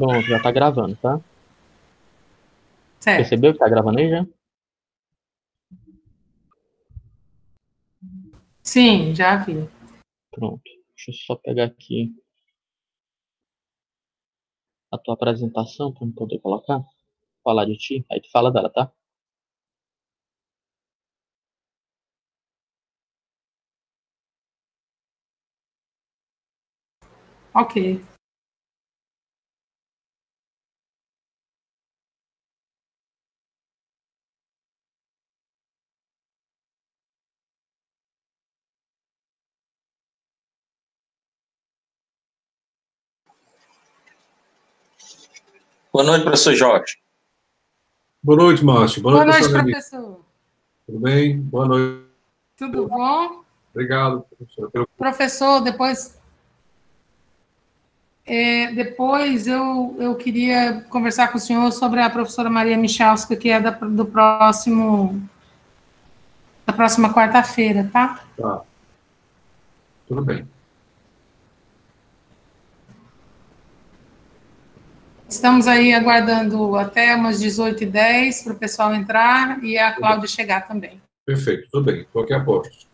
Pronto, já tá gravando, tá? Certo. Percebeu que tá gravando aí já? Sim, já vi. Pronto. Deixa eu só pegar aqui a tua apresentação para eu poder colocar. Falar de ti. Aí tu fala dela, tá? Ok. Boa noite, professor Jorge. Boa noite, Márcio. Boa noite, professor Lenir. professor. Tudo bem? Boa noite. Tudo bom? Obrigado, professor. Professor, depois eu queria conversar com o senhor sobre a professora Maria Michalska, que é da próxima quarta-feira, tá? Tá. Tudo bem. Estamos aí aguardando até umas 18h10 para o pessoal entrar e a Cláudia chegar também. Perfeito, tudo bem. Estou aqui a postos.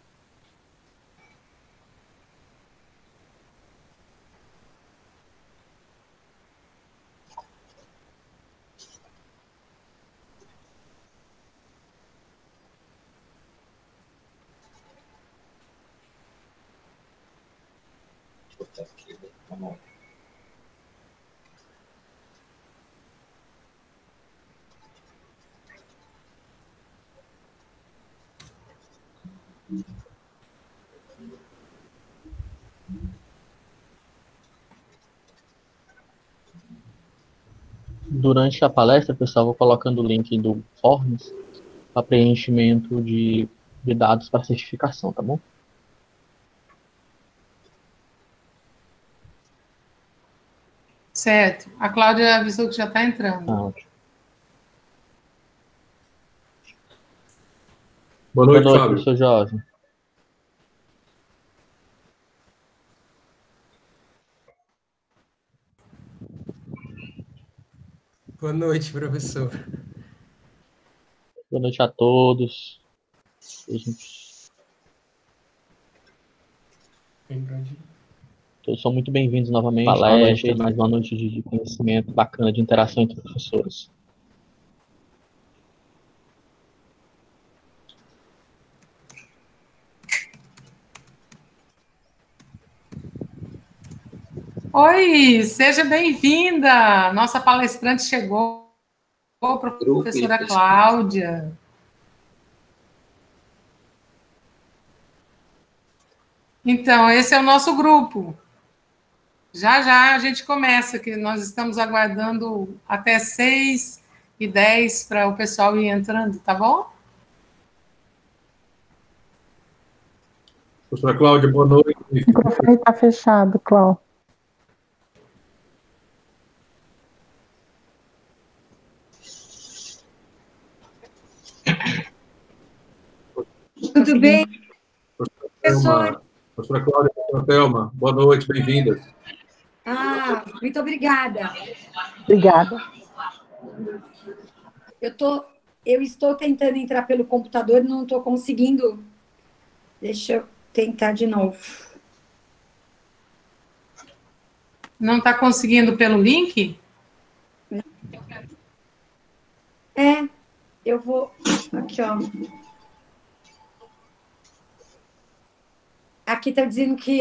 Durante a palestra, pessoal, eu vou colocando o link do Forms para preenchimento de dados para certificação, tá bom? Certo. A Cláudia avisou que já está entrando. Ótimo. Boa Boa noite, noite, Fábio. professor Jorge. Boa noite, professor. Boa noite a todos. Todos são muito bem-vindos novamente. Palestra, mais uma noite de conhecimento bacana, de interação entre professores. Oi, seja bem-vinda! Nossa palestrante chegou, a professora Cláudia. Então, esse é o nosso grupo. Já já a gente começa, que nós estamos aguardando até 6h10 para o pessoal ir entrando, tá bom? Professora Cláudia, boa noite. O microfone está fechado, Cláudia. Tudo bem, professor? Professora Cláudia, professora Thelma, boa noite, bem-vindas. Muito obrigada. Obrigada. Eu estou tentando entrar pelo computador e não estou conseguindo. Deixa eu tentar de novo. Não está conseguindo pelo link? Eu vou... Aqui, ó. Aqui está dizendo que...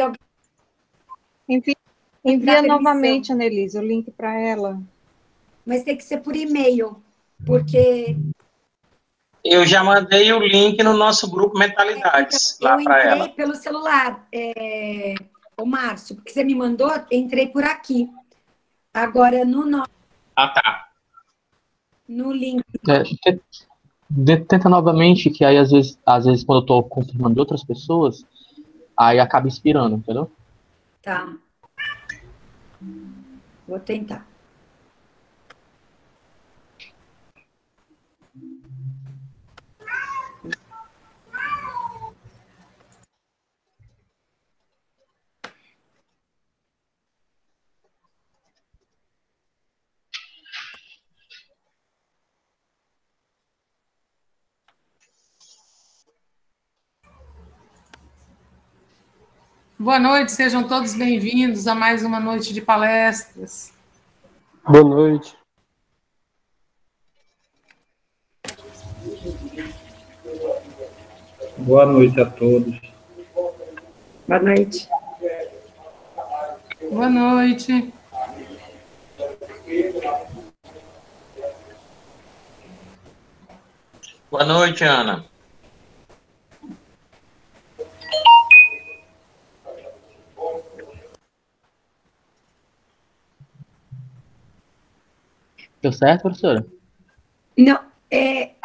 Envia novamente, Annelise, o link para ela. Mas tem que ser por e-mail, porque... Eu já mandei o link no nosso grupo Mentalidades, lá para ela. Eu entrei pelo celular, o Márcio, porque você me mandou, entrei por aqui. Agora, Tá. No link. Tenta novamente, que aí às vezes quando eu estou confirmando de outras pessoas, aí acaba inspirando, entendeu? Tá. Vou tentar. Boa noite, sejam todos bem-vindos a mais uma noite de palestras. Boa noite. Boa noite a todos. Boa noite. Boa noite. Boa noite, Ana. Deu certo, professora? Não,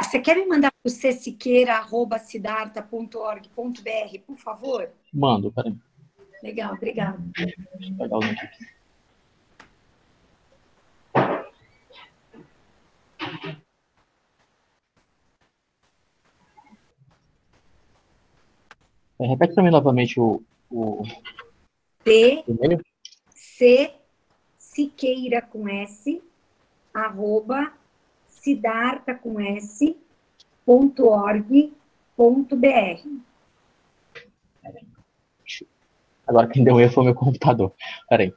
você quer me mandar para o csiqueira@siddharta.org.br, por favor? Mando, peraí. Legal, obrigada. Deixa eu pegar o link aqui. Repete para mim novamente o e-mail. Siqueira com S, @ siddharta com S.org.br. Agora quem deu erro foi o meu computador. Peraí.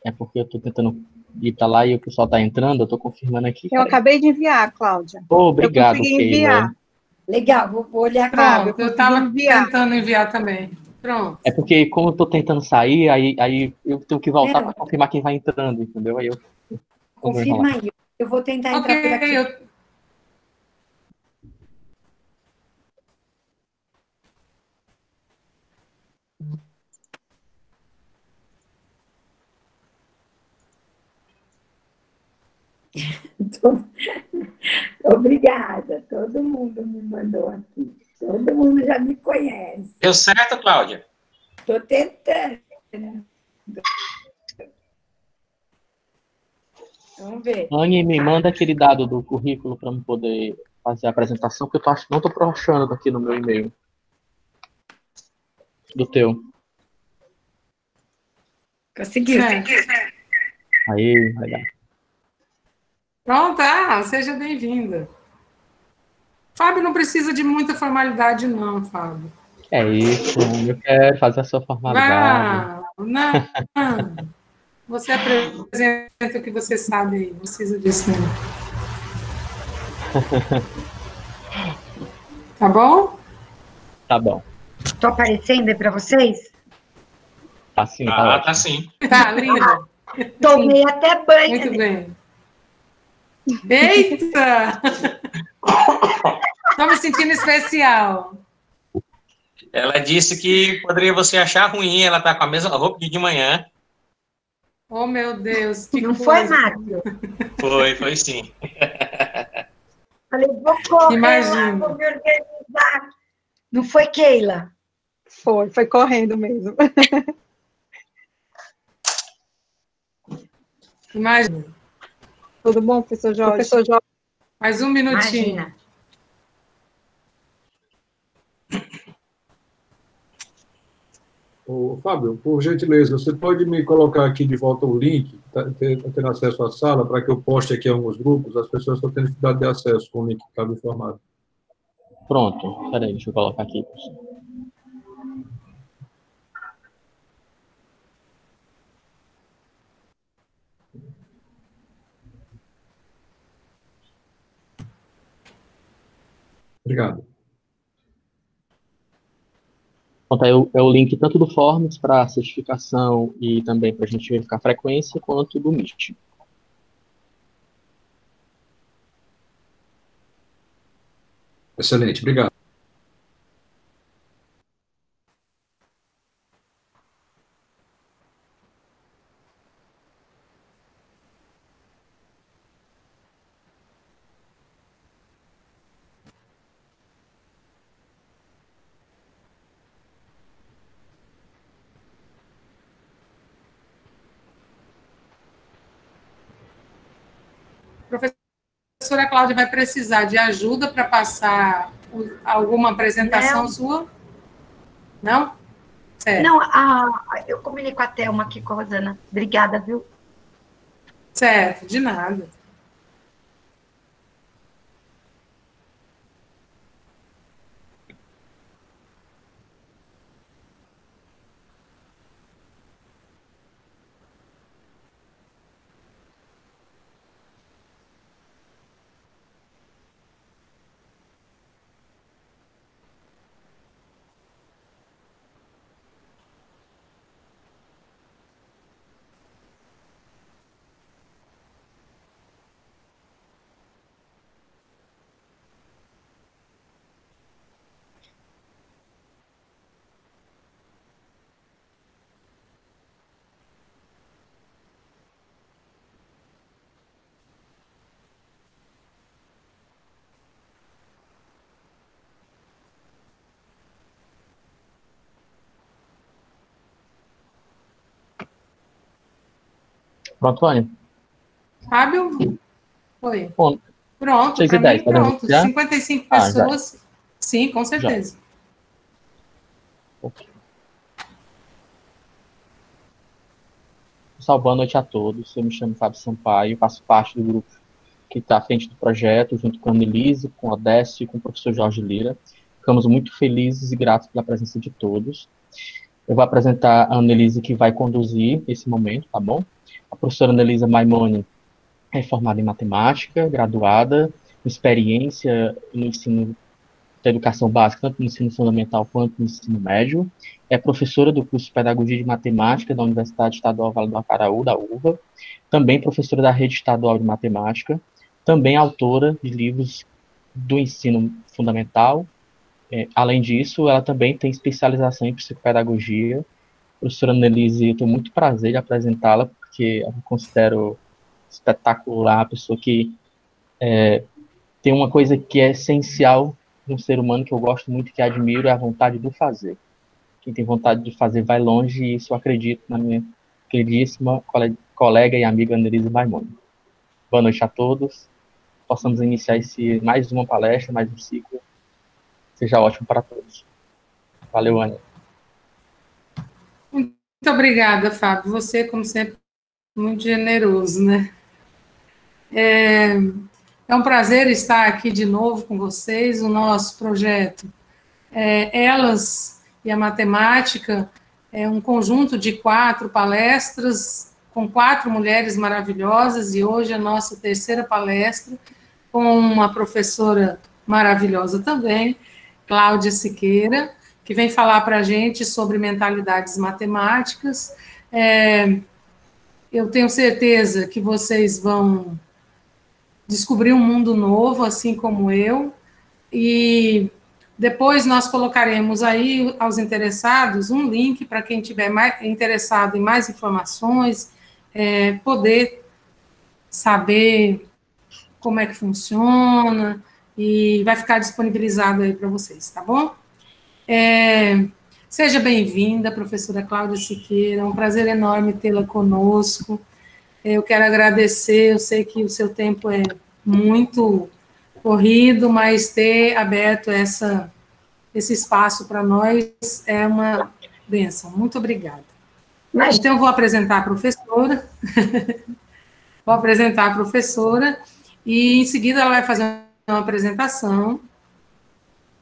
É porque eu tô tentando ir pra lá e o pessoal tá entrando, eu tô confirmando aqui. Eu acabei de enviar, Cláudia. Obrigado, eu consegui enviar. Keila. Legal, vou olhar Pronto, eu estava tentando enviar também. Pronto. É porque, como eu tô tentando sair, aí eu tenho que voltar para confirmar quem vai entrando, entendeu? Aí eu confirma aí. Eu vou tentar entrar por aqui. Obrigada, todo mundo me mandou aqui. Todo mundo já me conhece. Deu certo, Cláudia? Estou tentando. Vamos ver. Anne, me manda aquele dado do currículo para eu poder fazer a apresentação, que eu não estou achando aqui no meu e-mail. Do teu. Conseguiu. Aí, legal. Pronto, seja bem-vinda. Fábio, não precisa de muita formalidade, não, Fábio. É isso, eu quero fazer a sua formalidade. Não. Você apresenta o que você sabe aí, não precisa disso, não. Tá bom? Tá bom. Estou aparecendo aí para vocês? Tá sim, tá sim. Tá, lindo. Tomei até banho. Muito bem. Eita! Estou me sentindo especial. Ela disse que poderia você achar ruim, ela tá com a mesma roupa que de manhã. Oh, meu Deus, que não coisa. Foi, Márcio? Foi sim. Falei, vou correr, Imagina. vou me organizar. Não foi, Keila? Foi correndo mesmo. Imagina. Tudo bom, professor Jorge? Professor Jorge. Mais um minutinho. Imagina. Ô, Fábio, por gentileza, você pode me colocar aqui de volta o link, tendo acesso à sala, para que eu poste aqui em alguns grupos? As pessoas estão tendo dificuldade de acesso com o link que estava informado. Pronto, peraí, deixa eu colocar aqui. Obrigado. Pronto, aí é o link tanto do Forms para certificação e também para a gente verificar a frequência, quanto do Meet. Excelente, obrigado. Professora Cláudia vai precisar de ajuda para passar alguma apresentação sua? Não? Certo. Não, eu combinei com a Thelma aqui, com a Rosana. Obrigada, viu? Certo, de nada. Pronto, Anny? Fábio? Oi. Bom, Pronto, 6 e para 10, mim, podemos pronto. iniciar? 55 Já. pessoas. Sim, com certeza. Ok. Pessoal, boa noite a todos. Eu me chamo Fábio Sampaio, faço parte do grupo que está à frente do projeto, junto com a Annelise, com o Odécio e com o professor Jorge Lira. Ficamos muito felizes e gratos pela presença de todos. Eu vou apresentar a Annelise, que vai conduzir esse momento, tá bom? A professora Annelise Maimoni é formada em matemática, graduada, com experiência no ensino da educação básica, tanto no ensino fundamental quanto no ensino médio. É professora do curso de Pedagogia de Matemática da Universidade Estadual Vale do Acaraú, da UVA. Também professora da Rede Estadual de Matemática. Também autora de livros do ensino fundamental. Além disso, ela também tem especialização em psicopedagogia. Professora Annelise, eu tenho muito prazer em apresentá-la, porque eu considero espetacular, a pessoa que tem uma coisa que é essencial no ser humano, que eu gosto muito, que admiro, é a vontade do fazer. Quem tem vontade de fazer vai longe, e isso eu acredito na minha queridíssima colega e amiga Annelise Maimoni. Boa noite a todos. Possamos iniciar mais uma palestra, mais um ciclo. Seja ótimo para todos. Valeu, Ana. Muito obrigada, Fábio. Você, como sempre, muito generoso, né? É um prazer estar aqui de novo com vocês. O nosso projeto Elas e a Matemática é um conjunto de 4 palestras com 4 mulheres maravilhosas, e hoje a nossa terceira palestra com uma professora maravilhosa também, Cláudia Siqueira, que vem falar para a gente sobre mentalidades matemáticas. Eu tenho certeza que vocês vão descobrir um mundo novo, assim como eu, e depois nós colocaremos aí aos interessados um link para quem estiver interessado em mais informações, poder saber como é que funciona, e vai ficar disponibilizado aí para vocês, tá bom? Seja bem-vinda, professora Cláudia Siqueira, é um prazer enorme tê-la conosco. Eu quero agradecer, eu sei que o seu tempo é muito corrido, mas ter aberto esse espaço para nós é uma bênção. Muito obrigada. Então, eu vou apresentar a professora. Vou apresentar a professora, e em seguida ela vai fazer uma apresentação.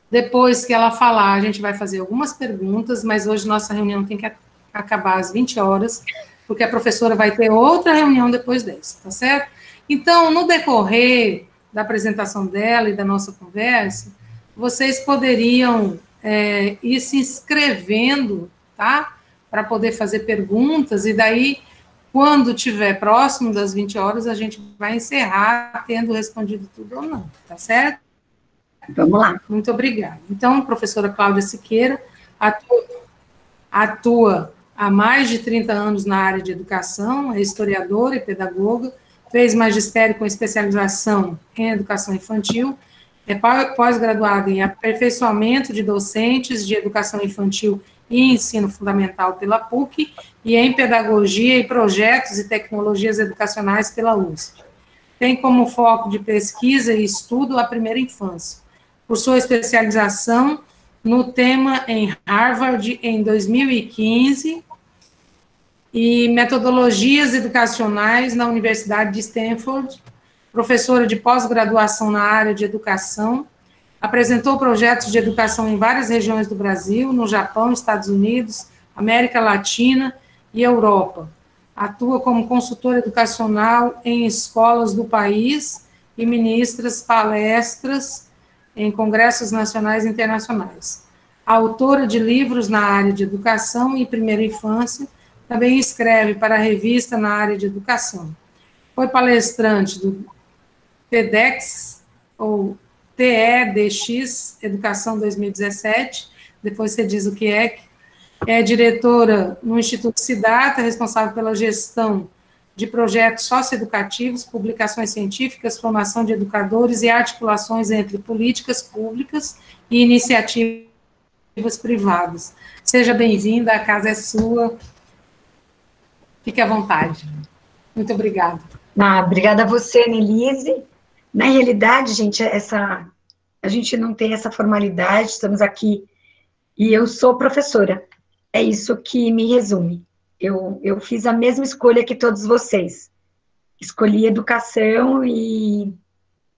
Depois que ela falar, a gente vai fazer algumas perguntas, mas hoje nossa reunião tem que acabar às 20 horas, porque a professora vai ter outra reunião depois dessa, tá certo? Então, no decorrer da apresentação dela e da nossa conversa, vocês poderiam ir se inscrevendo, tá? Para poder fazer perguntas, e daí, quando tiver próximo das 20 horas, a gente vai encerrar tendo respondido tudo ou não, tá certo? Vamos lá. Muito obrigada. Então, a professora Cláudia Siqueira atua há mais de 30 anos na área de educação, é historiadora e pedagoga, fez magistério com especialização em educação infantil, é pós-graduada em aperfeiçoamento de docentes de educação infantil e ensino fundamental pela PUC, e em pedagogia e projetos e tecnologias educacionais pela USP. Tem como foco de pesquisa e estudo a primeira infância. Cursou especialização no tema em Harvard em 2015 e metodologias educacionais na Universidade de Stanford, professora de pós-graduação na área de educação, apresentou projetos de educação em várias regiões do Brasil, no Japão, Estados Unidos, América Latina e Europa. Atua como consultora educacional em escolas do país e ministra palestras em congressos nacionais e internacionais. Autora de livros na área de educação e primeira infância, também escreve para a revista na área de educação. Foi palestrante do TEDx, ou TEDx, Educação 2017, depois você diz o que é diretora no Instituto Siddhartha, responsável pela gestão de projetos socioeducativos, publicações científicas, formação de educadores e articulações entre políticas públicas e iniciativas privadas. Seja bem-vinda, a casa é sua. Fique à vontade. Muito obrigada. Obrigada a você, Nelise. Na realidade, gente, a gente não tem essa formalidade, estamos aqui, e eu sou professora. É isso que me resume. Eu fiz a mesma escolha que todos vocês. Escolhi educação e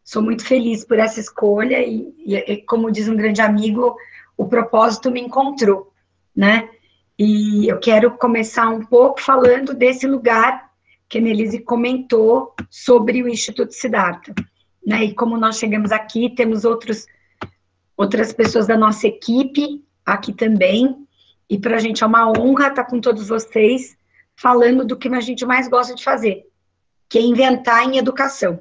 sou muito feliz por essa escolha e, como diz um grande amigo, o propósito me encontrou, né? E eu quero começar um pouco falando desse lugar que a Nelise comentou sobre o Instituto Siddhartha, né? E como nós chegamos aqui, temos outras pessoas da nossa equipe aqui também, e para a gente é uma honra estar com todos vocês falando do que a gente mais gosta de fazer, que é inventar em educação,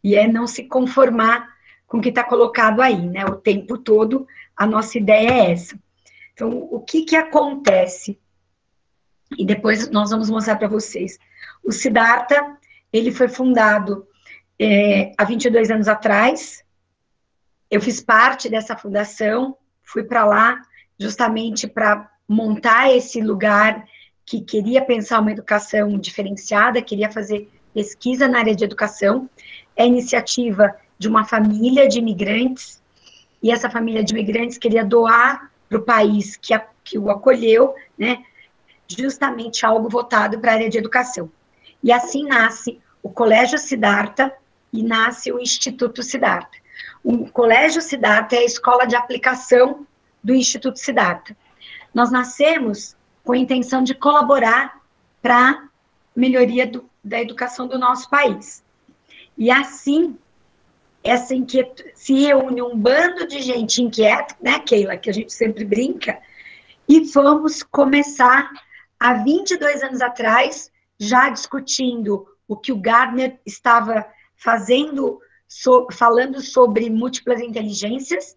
e é não se conformar com o que está colocado aí, né? O tempo todo, a nossa ideia é essa. Então, o que acontece? E depois nós vamos mostrar para vocês. O Siddhartha, ele foi fundado há 22 anos atrás. Eu fiz parte dessa fundação, fui para lá justamente para montar esse lugar que queria pensar uma educação diferenciada, queria fazer pesquisa na área de educação. É iniciativa de uma família de imigrantes, e essa família de imigrantes queria doar para o país que o acolheu, né, justamente algo voltado para a área de educação. E assim nasce o Colégio Siddhartha e nasce o Instituto Siddhartha. O Colégio Siddhartha é a escola de aplicação do Instituto Siddhartha. Nós nascemos com a intenção de colaborar para a melhoria da educação do nosso país. E assim, essa inquietude, se reúne um bando de gente inquieta, né, Keila, que a gente sempre brinca, e vamos começar, há 22 anos atrás, já discutindo o que o Gardner estava fazendo, falando sobre múltiplas inteligências.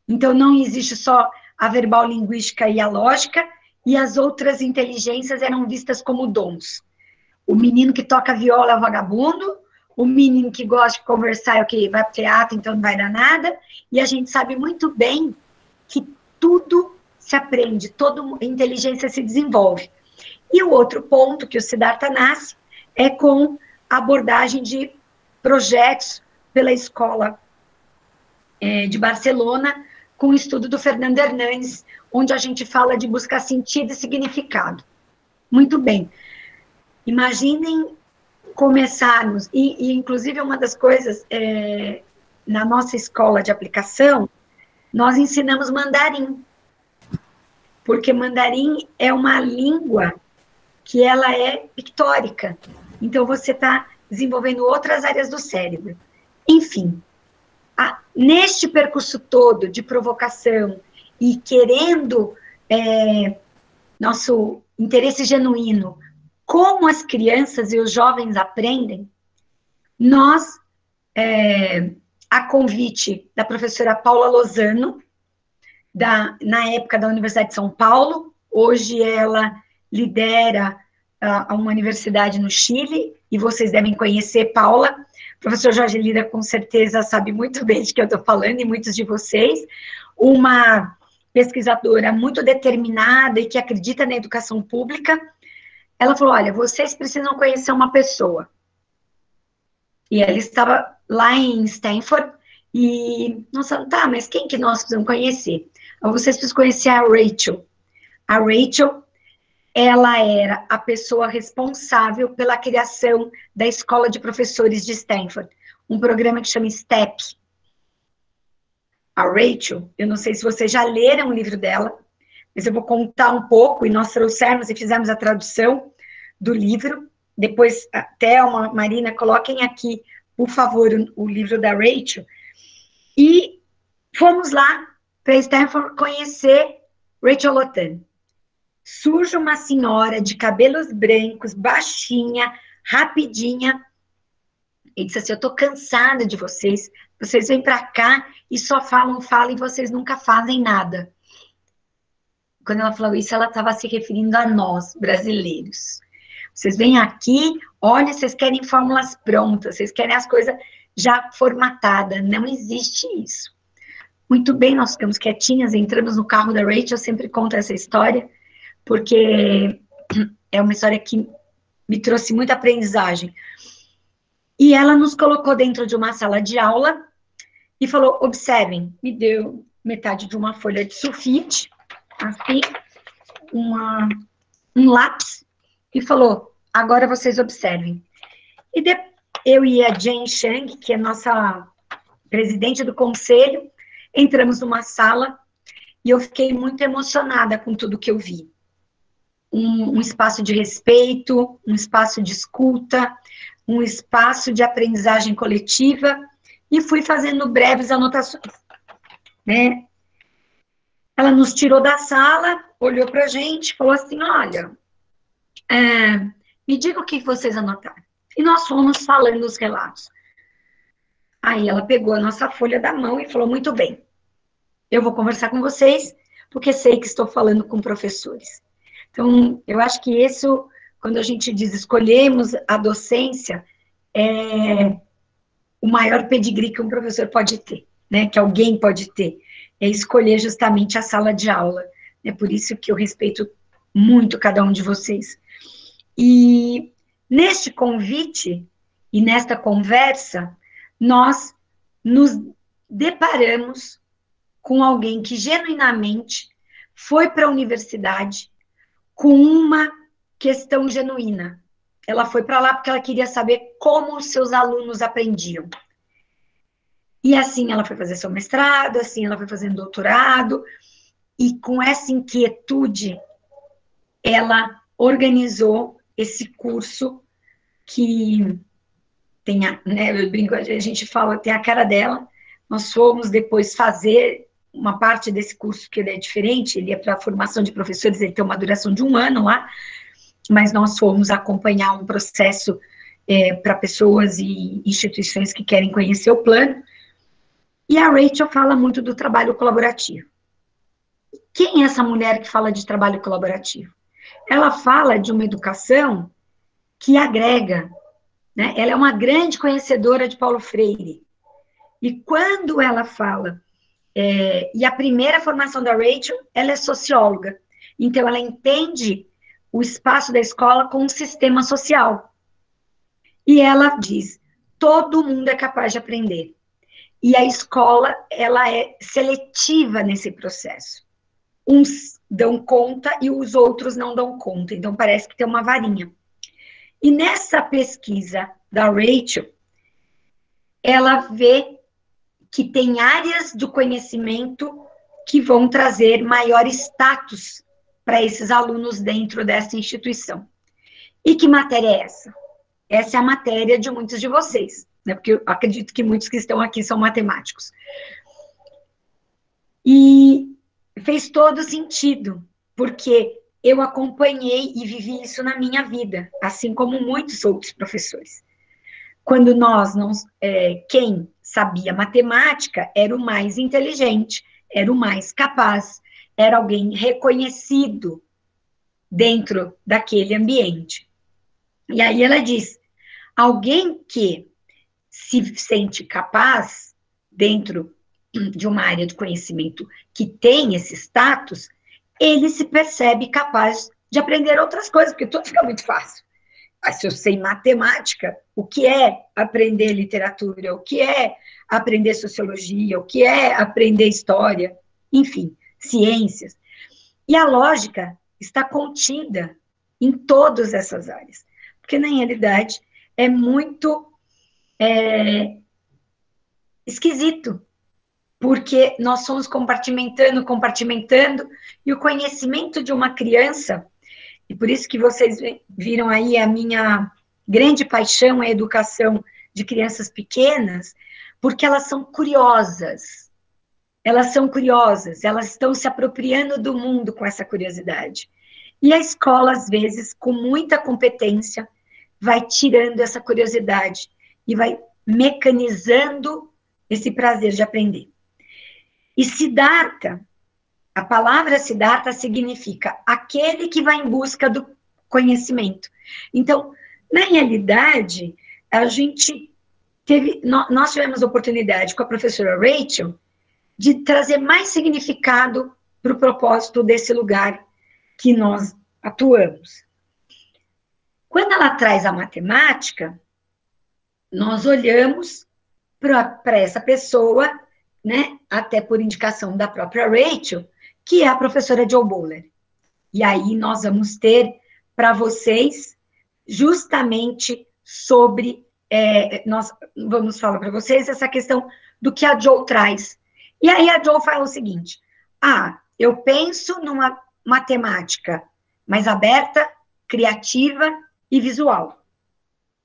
Então, não existe só a verbal linguística e a lógica, e as outras inteligências eram vistas como dons. O menino que toca viola é o vagabundo, o menino que gosta de conversar é o que vai para o teatro, então não vai dar nada, e a gente sabe muito bem que tudo se aprende, toda inteligência se desenvolve. E o outro ponto que o Siddhartha nasce é com a abordagem de projetos pela escola de Barcelona, com o estudo do Fernando Hernandes, onde a gente fala de buscar sentido e significado. Muito bem. Imaginem começarmos, e inclusive uma das coisas, na nossa escola de aplicação, nós ensinamos mandarim, porque mandarim é uma língua que ela é pictórica, então você está desenvolvendo outras áreas do cérebro. Enfim, neste percurso todo de provocação e querendo nosso interesse genuíno, como as crianças e os jovens aprendem, nós, a convite da professora Paula Lozano, na época da Universidade de São Paulo, hoje ela lidera uma universidade no Chile, e vocês devem conhecer Paula. O professor Jorge Lira, com certeza, sabe muito bem de que eu estou falando, e muitos de vocês. Uma pesquisadora muito determinada e que acredita na educação pública. Ela falou, olha, vocês precisam conhecer uma pessoa. E ela estava lá em Stanford, e nós falamos, tá, mas quem que nós precisamos conhecer? Vocês precisam conhecer a Rachel. A Rachel, ela era a pessoa responsável pela criação da Escola de Professores de Stanford, um programa que chama STEP. A Rachel, eu não sei se vocês já leram o livro dela, mas eu vou contar um pouco, e nós trouxemos e fizemos a tradução do livro. Depois, Thelma, Marina, coloquem aqui, por favor, o livro da Rachel. E fomos lá para Stanford conhecer Rachel Lotan. Surge uma senhora de cabelos brancos, baixinha, rapidinha, e disse assim, eu estou cansada de vocês vêm para cá e só falam, e vocês nunca fazem nada. Quando ela falou isso, ela estava se referindo a nós, brasileiros. Vocês vêm aqui, olha, vocês querem fórmulas prontas, vocês querem as coisas já formatadas, não existe isso. Muito bem, nós ficamos quietinhas, entramos no carro da Rachel, eu sempre conto essa história, porque é uma história que me trouxe muita aprendizagem. E ela nos colocou dentro de uma sala de aula e falou, observem, me deu metade de uma folha de sulfite, assim, um lápis, e falou, agora vocês observem. E eu e a Jane Chang, que é nossa presidente do conselho, entramos numa sala e eu fiquei muito emocionada com tudo que eu vi. Um espaço de respeito, um espaço de escuta, um espaço de aprendizagem coletiva, e fui fazendo breves anotações, né? Ela nos tirou da sala, olhou para a gente, falou assim, olha, me diga o que vocês anotaram. E nós fomos falando os relatos. Aí ela pegou a nossa folha da mão e falou, muito bem, eu vou conversar com vocês, porque sei que estou falando com professores. Então, eu acho que isso, quando a gente diz escolhemos a docência, é o maior pedigree que um professor pode ter, né, que alguém pode ter, é escolher justamente a sala de aula. É por isso que eu respeito muito cada um de vocês. E neste convite e nesta conversa, nós nos deparamos com alguém que genuinamente foi para a universidade com uma questão genuína. Ela foi para lá porque ela queria saber como os seus alunos aprendiam. E assim ela foi fazer seu mestrado, assim ela foi fazendo doutorado, e com essa inquietude, ela organizou esse curso que tem, né, eu brinco, a gente fala, tem a cara dela. Nós fomos depois fazer uma parte desse curso, que ele é diferente, ele é para a formação de professores, ele tem uma duração de 1 ano lá, mas nós fomos acompanhar um processo para pessoas e instituições que querem conhecer o plano, e a Rachel fala muito do trabalho colaborativo. Quem é essa mulher que fala de trabalho colaborativo? Ela fala de uma educação que agrega, né? Ela é uma grande conhecedora de Paulo Freire, e quando ela fala, e a primeira formação da Rachel, ela é socióloga, então ela entende o espaço da escola como um sistema social. E ela diz, todo mundo é capaz de aprender. E a escola, ela é seletiva nesse processo. Uns dão conta e os outros não dão conta. Então, parece que tem uma varinha. E nessa pesquisa da Rachel, ela vê que tem áreas do conhecimento que vão trazer maior status para esses alunos dentro dessa instituição. E que matéria é essa? Essa é a matéria de muitos de vocês, né? Porque eu acredito que muitos que estão aqui são matemáticos. E fez todo sentido, porque eu acompanhei e vivi isso na minha vida, assim como muitos outros professores. Quando quem sabia matemática era o mais inteligente, era o mais capaz, era alguém reconhecido dentro daquele ambiente. E aí ela diz, alguém que se sente capaz dentro de uma área de conhecimento que tem esse status, ele se percebe capaz de aprender outras coisas, porque tudo fica muito fácil. Mas se eu sei matemática, o que é aprender literatura, o que é aprender sociologia, o que é aprender história, enfim, ciências. E a lógica está contida em todas essas áreas, porque na realidade é muito esquisito, porque nós somos compartimentando, e o conhecimento de uma criança, e por isso que vocês viram aí a minha grande paixão, a educação de crianças pequenas, porque elas são curiosas, elas estão se apropriando do mundo com essa curiosidade. E a escola, às vezes, com muita competência, vai tirando essa curiosidade e vai mecanizando esse prazer de aprender. E Siddhartha, a palavra Siddhartha significa aquele que vai em busca do conhecimento. Então, na realidade, nós tivemos a oportunidade com a professora Rachel de trazer mais significado para o propósito desse lugar que nós atuamos. Quando ela traz a matemática, nós olhamos para essa pessoa, né, até por indicação da própria Rachel, que é a professora Jo Boaler. E aí nós vamos ter para vocês justamente sobre, nós vamos falar para vocês essa questão do que a Jo traz. E aí a Jo fala o seguinte, eu penso numa matemática mais aberta, criativa e visual.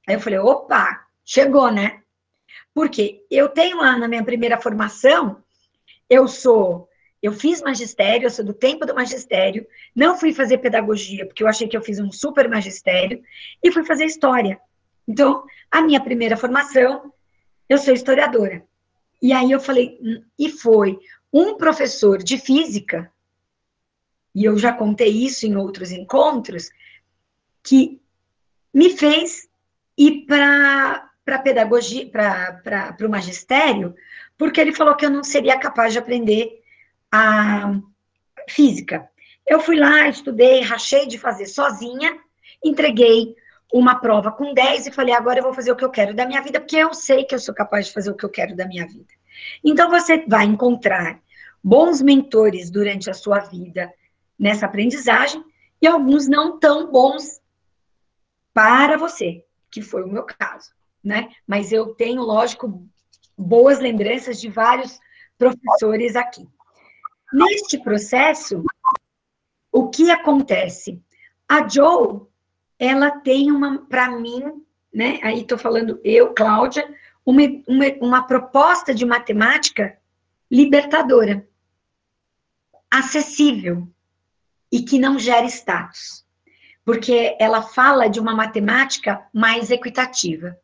Aí eu falei, opa, chegou, né? Porque eu tenho lá na minha primeira formação, eu fiz magistério, eu sou do tempo do magistério, não fui fazer pedagogia, porque eu achei que eu fiz um super magistério, e fui fazer história. Então, a minha primeira formação, eu sou historiadora. E aí eu falei, e foi um professor de física, e eu já contei isso em outros encontros, que me fez ir para pedagogia, para o magistério, porque ele falou que eu não seria capaz de aprender a física. Eu fui lá, estudei, rachei de fazer sozinha, entreguei uma prova com 10 e falei, agora eu vou fazer o que eu quero da minha vida, porque eu sei que eu sou capaz de fazer o que eu quero da minha vida. Então, você vai encontrar bons mentores durante a sua vida nessa aprendizagem e alguns não tão bons para você, que foi o meu caso, né? Mas eu tenho, lógico, boas lembranças de vários professores aqui. Neste processo, o que acontece? A Jo, ela tem para mim, né? Aí estou falando eu, Cláudia, uma proposta de matemática libertadora, acessível e que não gera status, porque ela fala de uma matemática mais equitativa.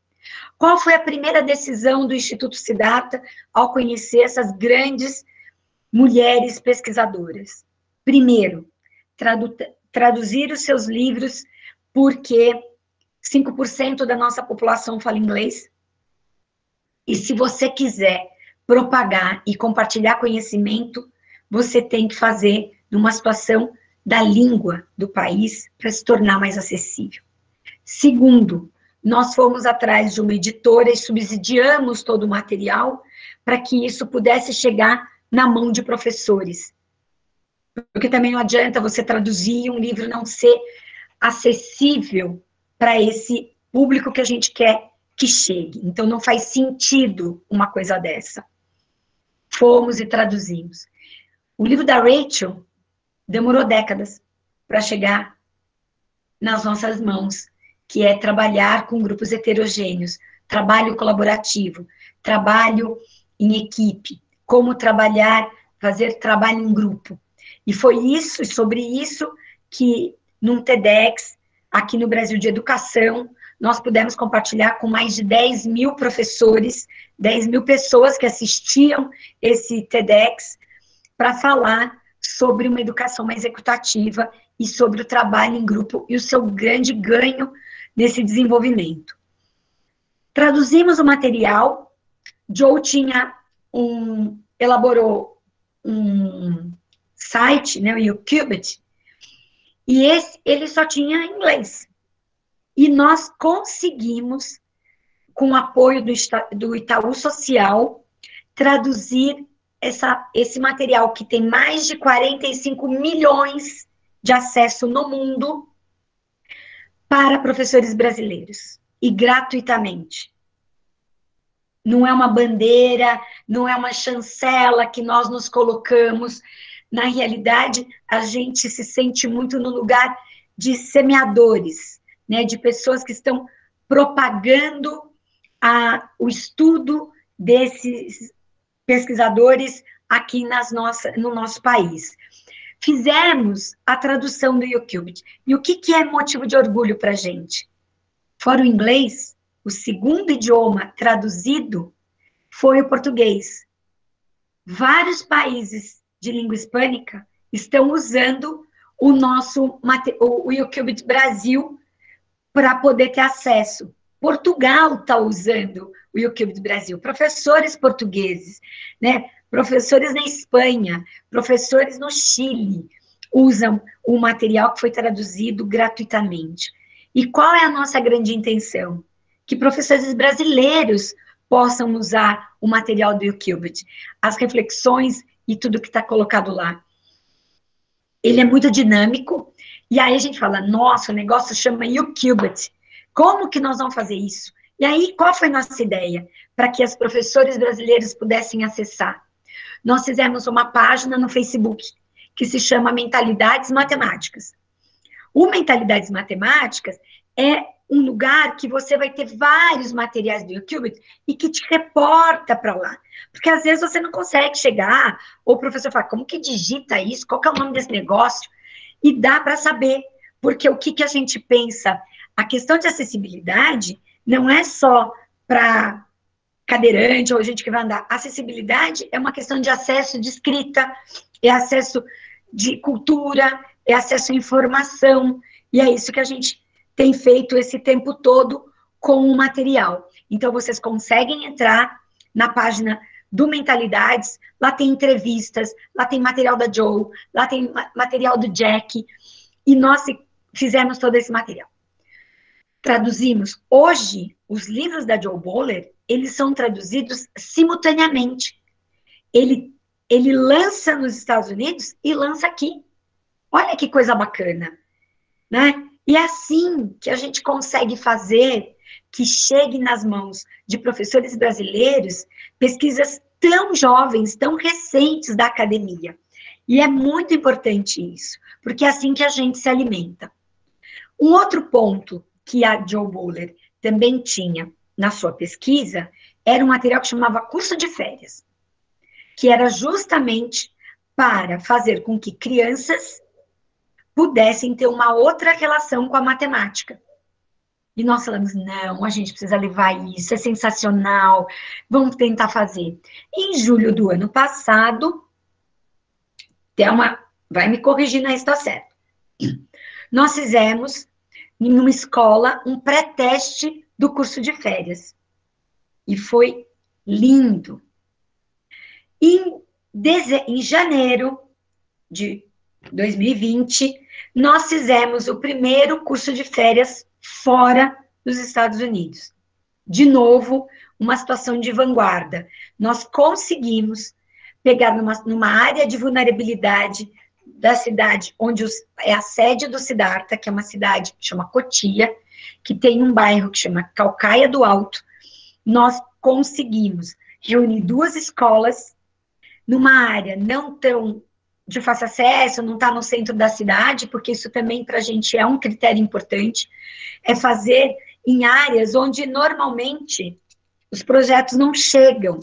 Qual foi a primeira decisão do Instituto Siddhartha ao conhecer essas grandes mulheres pesquisadoras? Primeiro, traduzir os seus livros, porque 5% da nossa população fala inglês. E se você quiser propagar e compartilhar conhecimento, você tem que fazer numa situação da língua do país para se tornar mais acessível. Segundo, nós fomos atrás de uma editora e subsidiamos todo o material para que isso pudesse chegar na mão de professores. Porque também não adianta você traduzir um livro não ser acessível para esse público que a gente quer que chegue. Então, não faz sentido uma coisa dessa. Fomos e traduzimos. O livro da Rachel demorou décadas para chegar nas nossas mãos, que é trabalhar com grupos heterogêneos, trabalho colaborativo, trabalho em equipe, como trabalhar, fazer trabalho em grupo. E foi isso, sobre isso, que num TEDx, aqui no Brasil de Educação, nós pudemos compartilhar com mais de 10 mil professores, 10 mil pessoas que assistiam esse TEDx, para falar sobre uma educação mais equitativa e sobre o trabalho em grupo e o seu grande ganho nesse desenvolvimento. Traduzimos o material, Joe elaborou um site, né, o YouQubit, e ele só tinha inglês. E nós conseguimos, com o apoio do Itaú Social, traduzir esse material que tem mais de 45 milhões de acesso no mundo para professores brasileiros, e gratuitamente. Não é uma bandeira, não é uma chancela que nós nos colocamos. Na realidade, a gente se sente muito no lugar de semeadores, né, de pessoas que estão propagando o estudo desses pesquisadores aqui no nosso país. Fizemos a tradução do YouQubit. E o que é motivo de orgulho para a gente? Fora o inglês, o segundo idioma traduzido foi o português. Vários países de língua hispânica estão usando o YouQubit Brasil para poder ter acesso. Portugal está usando o YouQubit Brasil, professores portugueses, né? Professores na Espanha, professores no Chile, usam o material que foi traduzido gratuitamente. E qual é a nossa grande intenção? Que professores brasileiros possam usar o material do YouQubit, as reflexões e tudo que está colocado lá. Ele é muito dinâmico, e aí a gente fala, nossa, o negócio chama YouQubit. Como que nós vamos fazer isso? E aí, qual foi a nossa ideia? Para que os professores brasileiros pudessem acessar. Nós fizemos uma página no Facebook, que se chama Mentalidades Matemáticas. O Mentalidades Matemáticas é um lugar que você vai ter vários materiais do YouQubit e que te reporta para lá. Porque às vezes você não consegue chegar, ou o professor fala, como que digita isso? Qual que é o nome desse negócio? E dá para saber, porque o que a gente pensa? A questão de acessibilidade não é só para cadeirante ou gente que vai andar. Acessibilidade é uma questão de acesso de escrita, é acesso de cultura, é acesso à informação, e é isso que a gente tem feito esse tempo todo com o material. Então, vocês conseguem entrar na página do Mentalidades, lá tem entrevistas, lá tem material da Joe, lá tem material do Jack, e nós fizemos todo esse material. Traduzimos. Hoje, os livros da Joe Boller, eles são traduzidos simultaneamente. Ele lança nos Estados Unidos e lança aqui. Olha que coisa bacana, né? E é assim que a gente consegue fazer que chegue nas mãos de professores brasileiros pesquisas tão jovens, tão recentes da academia. E é muito importante isso, porque é assim que a gente se alimenta. Um outro ponto que a Joe Boller também tinha na sua pesquisa era um material que chamava curso de férias, que era justamente para fazer com que crianças pudessem ter uma outra relação com a matemática. E nós falamos, não, a gente precisa levar isso, é sensacional, vamos tentar fazer. Em julho do ano passado, Thelma vai me corrigir na está certo. Nós fizemos, em uma escola, um pré-teste do curso de férias. E foi lindo. Em janeiro de 2020, nós fizemos o primeiro curso de férias fora dos Estados Unidos. De novo, uma situação de vanguarda. Nós conseguimos pegar numa área de vulnerabilidade da cidade, onde é a sede do Siddhartha, que é uma cidade que chama Cotia, que tem um bairro que chama Calcaia do Alto. Nós conseguimos reunir 2 escolas numa área não tão de fácil acesso, não está no centro da cidade, porque isso também para a gente é um critério importante, é fazer em áreas onde normalmente os projetos não chegam.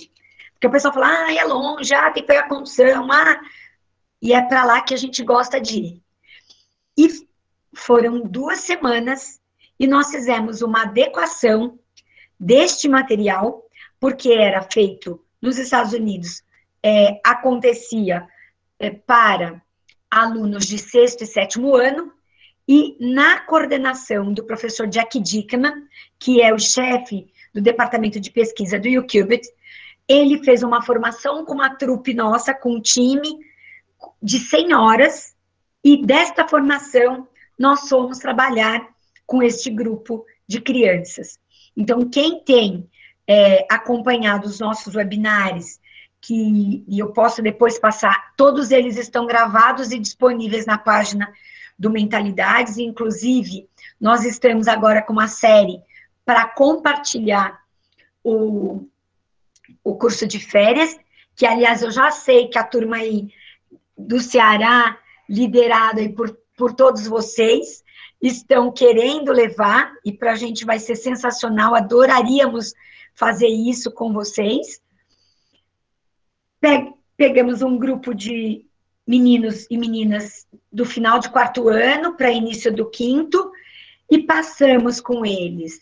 Porque o pessoal fala, é longe, tem que pegar condução, e é para lá que a gente gosta de ir. E foram 2 semanas, e nós fizemos uma adequação deste material, porque era feito nos Estados Unidos, acontecia para alunos de 6º e 7º ano, e na coordenação do professor Jack Dickman, que é o chefe do departamento de pesquisa do YouQubit, ele fez uma formação com uma trupe nossa, com um time de 100 horas, e desta formação nós fomos trabalhar com este grupo de crianças. Então, quem tem acompanhado os nossos webinários, e eu posso depois passar, todos eles estão gravados e disponíveis na página do Mentalidades, inclusive, nós estamos agora com uma série para compartilhar o curso de férias, que, aliás, eu já sei que a turma aí do Ceará, liderada aí por todos vocês, estão querendo levar, e para a gente vai ser sensacional, adoraríamos fazer isso com vocês. Pegamos um grupo de meninos e meninas do final de 4º ano para início do 5º, e passamos com eles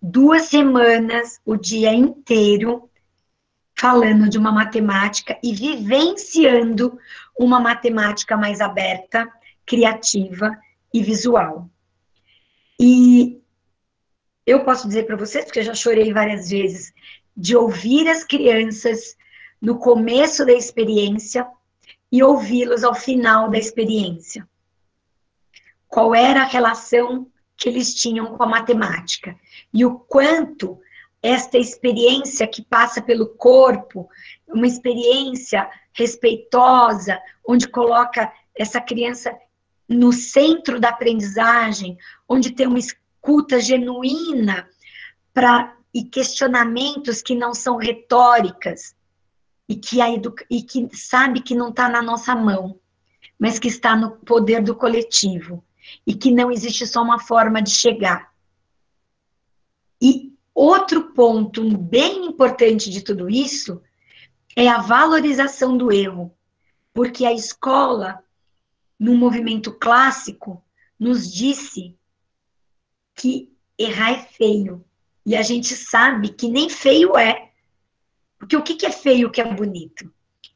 2 semanas, o dia inteiro, falando de uma matemática e vivenciando uma matemática mais aberta, criativa e visual. E eu posso dizer para vocês, porque eu já chorei várias vezes, de ouvir as crianças no começo da experiência e ouvi-los ao final da experiência. Qual era a relação que eles tinham com a matemática. E o quanto esta experiência que passa pelo corpo, uma experiência respeitosa, onde coloca essa criança no centro da aprendizagem, onde tem uma escuta genuína e questionamentos que não são retóricas, e que sabe que não está na nossa mão, mas que está no poder do coletivo, e que não existe só uma forma de chegar. E outro ponto bem importante de tudo isso é a valorização do erro, porque a escola, no movimento clássico, nos disse que errar é feio, e a gente sabe que nem feio é, porque o que é feio, o que é bonito?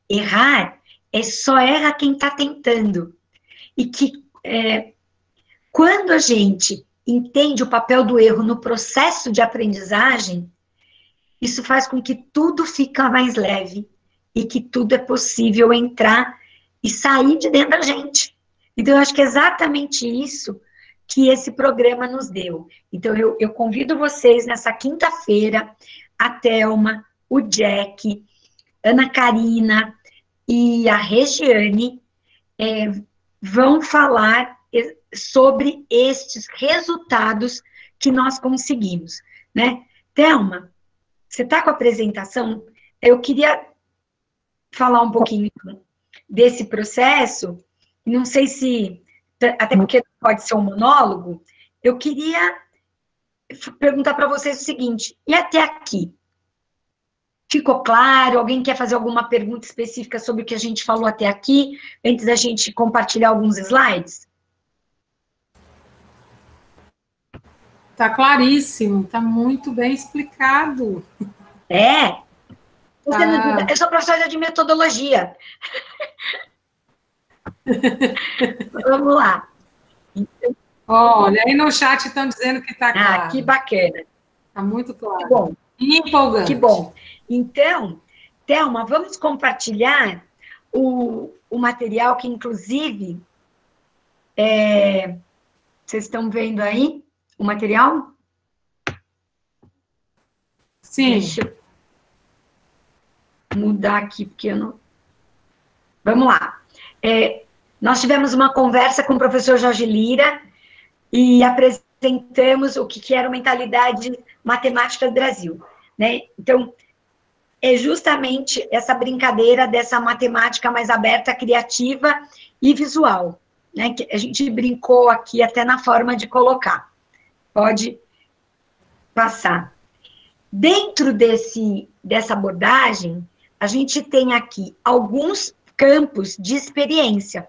Errar só erra quem está tentando, e que quando a gente entende o papel do erro no processo de aprendizagem, isso faz com que tudo fica mais leve e que tudo é possível entrar e sair de dentro da gente. Então, eu acho que é exatamente isso que esse programa nos deu. Então, eu convido vocês nessa quinta-feira, a Thelma, o Jack, Ana Karina e a Regiane vão falar sobre estes resultados que nós conseguimos, né? Thelma, você está com a apresentação? Eu queria falar um pouquinho desse processo, não sei se, até porque pode ser um monólogo, eu queria perguntar para vocês o seguinte, e até aqui? Ficou claro? Alguém quer fazer alguma pergunta específica sobre o que a gente falou até aqui, antes da gente compartilhar alguns slides? Está claríssimo, está muito bem explicado. Eu sou professora de metodologia. Vamos lá. Olha, aí no chat estão dizendo que está claro. Que bacana. Está muito claro. Que bom. E empolgante. Que bom. Então, Thelma, vamos compartilhar o material que, inclusive, vocês estão vendo aí o material? Sim. Deixa eu mudar aqui, porque eu não... Vamos lá. Nós tivemos uma conversa com o professor Jorge Lira e apresentamos o que era a mentalidade matemática do Brasil, né? Então, é justamente essa brincadeira dessa matemática mais aberta, criativa e visual, né? Que a gente brincou aqui até na forma de colocar. Pode passar. Dentro dessa abordagem, a gente tem aqui alguns campos de experiência,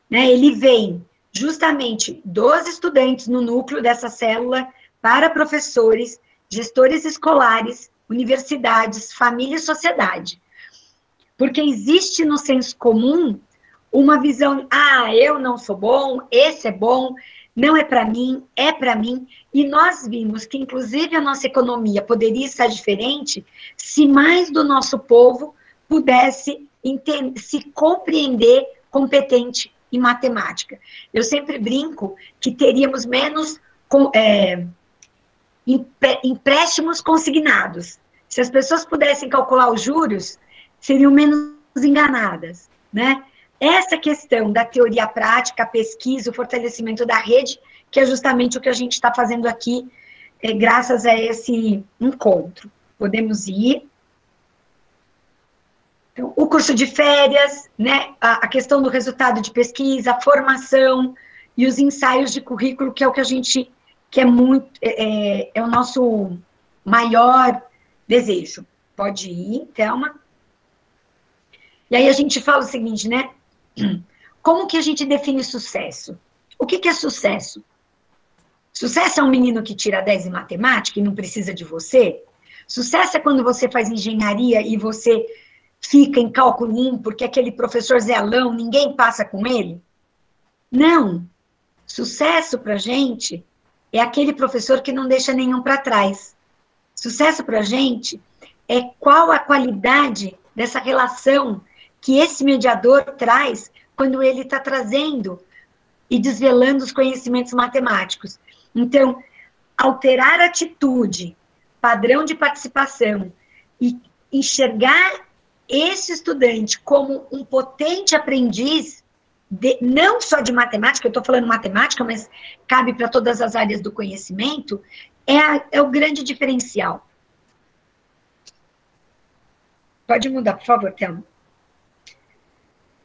né? Ele vem justamente dos estudantes no núcleo dessa célula para professores, gestores escolares, universidades, família e sociedade. Porque existe no senso comum uma visão, eu não sou bom, esse é bom, não é para mim, é para mim, e nós vimos que, inclusive, a nossa economia poderia estar diferente se mais do nosso povo pudesse se compreender competente em matemática. Eu sempre brinco que teríamos menos empréstimos consignados. Se as pessoas pudessem calcular os juros, seriam menos enganadas, né? Essa questão da teoria prática, a pesquisa, o fortalecimento da rede, que é justamente o que a gente está fazendo aqui, graças a esse encontro. Podemos ir. Então, o curso de férias, né? A questão do resultado de pesquisa, a formação e os ensaios de currículo, que é o que a gente quer muito, é o nosso maior desejo. Pode ir, Thelma. E aí a gente fala o seguinte, né? Como que a gente define sucesso? O que é sucesso? Sucesso é um menino que tira 10 em matemática e não precisa de você? Sucesso é quando você faz engenharia e você fica em cálculo 1 porque aquele professor Zelão, ninguém passa com ele? Não. Sucesso pra gente é aquele professor que não deixa nenhum para trás. Sucesso pra gente é qual a qualidade dessa relação que esse mediador traz quando ele está trazendo e desvelando os conhecimentos matemáticos. Então, alterar a atitude, padrão de participação e enxergar esse estudante como um potente aprendiz, não só de matemática, eu estou falando matemática, mas cabe para todas as áreas do conhecimento, é o grande diferencial. Pode mudar, por favor, Thelma.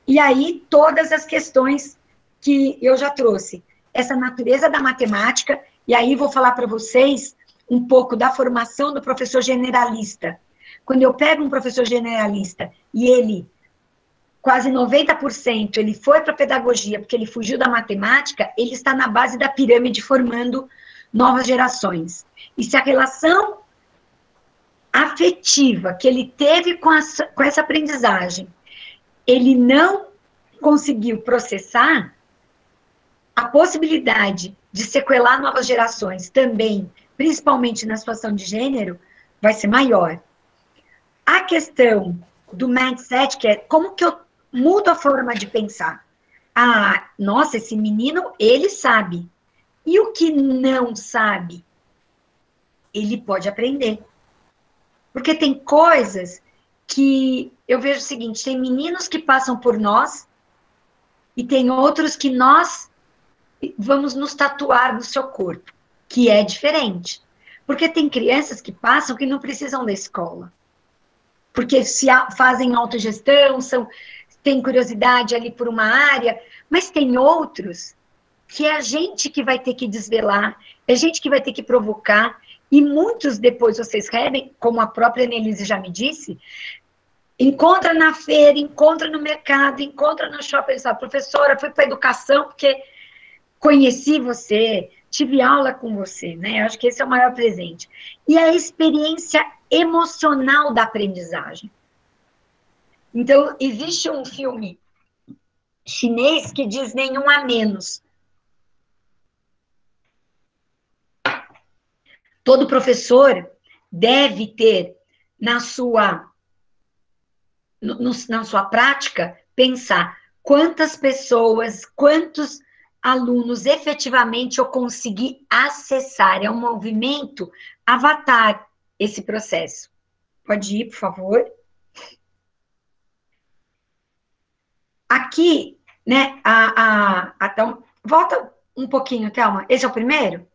E aí, todas as questões que eu já trouxe. Essa natureza da matemática, e aí vou falar para vocês um pouco da formação do professor generalista. Quando eu pego um professor generalista e ele, quase 90%, ele foi para a pedagogia porque ele fugiu da matemática, ele está na base da pirâmide formando novas gerações. E se a relação afetiva que ele teve com essa aprendizagem, ele não conseguiu processar, a possibilidade de sequelar novas gerações também, principalmente na situação de gênero, vai ser maior. A questão do mindset, que é como que eu mudo a forma de pensar. Ah, nossa, esse menino, ele sabe. E o que não sabe, ele pode aprender. Porque tem coisas que eu vejo o seguinte, tem meninos que passam por nós e tem outros que nós vamos nos tatuar no seu corpo, que é diferente. Porque tem crianças que passam que não precisam da escola. Porque fazem autogestão, têm curiosidade ali por uma área, mas tem outros que é a gente que vai ter que desvelar, é a gente que vai ter que provocar, e muitos depois vocês recebem, como a própria Annelise já me disse, encontra na feira, encontra no mercado, encontra no shopping, e fala, professora, fui para a educação porque conheci você, tive aula com você, né? Eu acho que esse é o maior presente. E a experiência emocional da aprendizagem. Então, existe um filme chinês que diz nenhum a menos. Todo professor deve ter na sua prática, pensar quantas pessoas, quantos alunos efetivamente eu consegui acessar. É um movimento avatar esse processo. Pode ir, por favor. Aqui, né, volta um pouquinho, Thelma. Esse é o primeiro?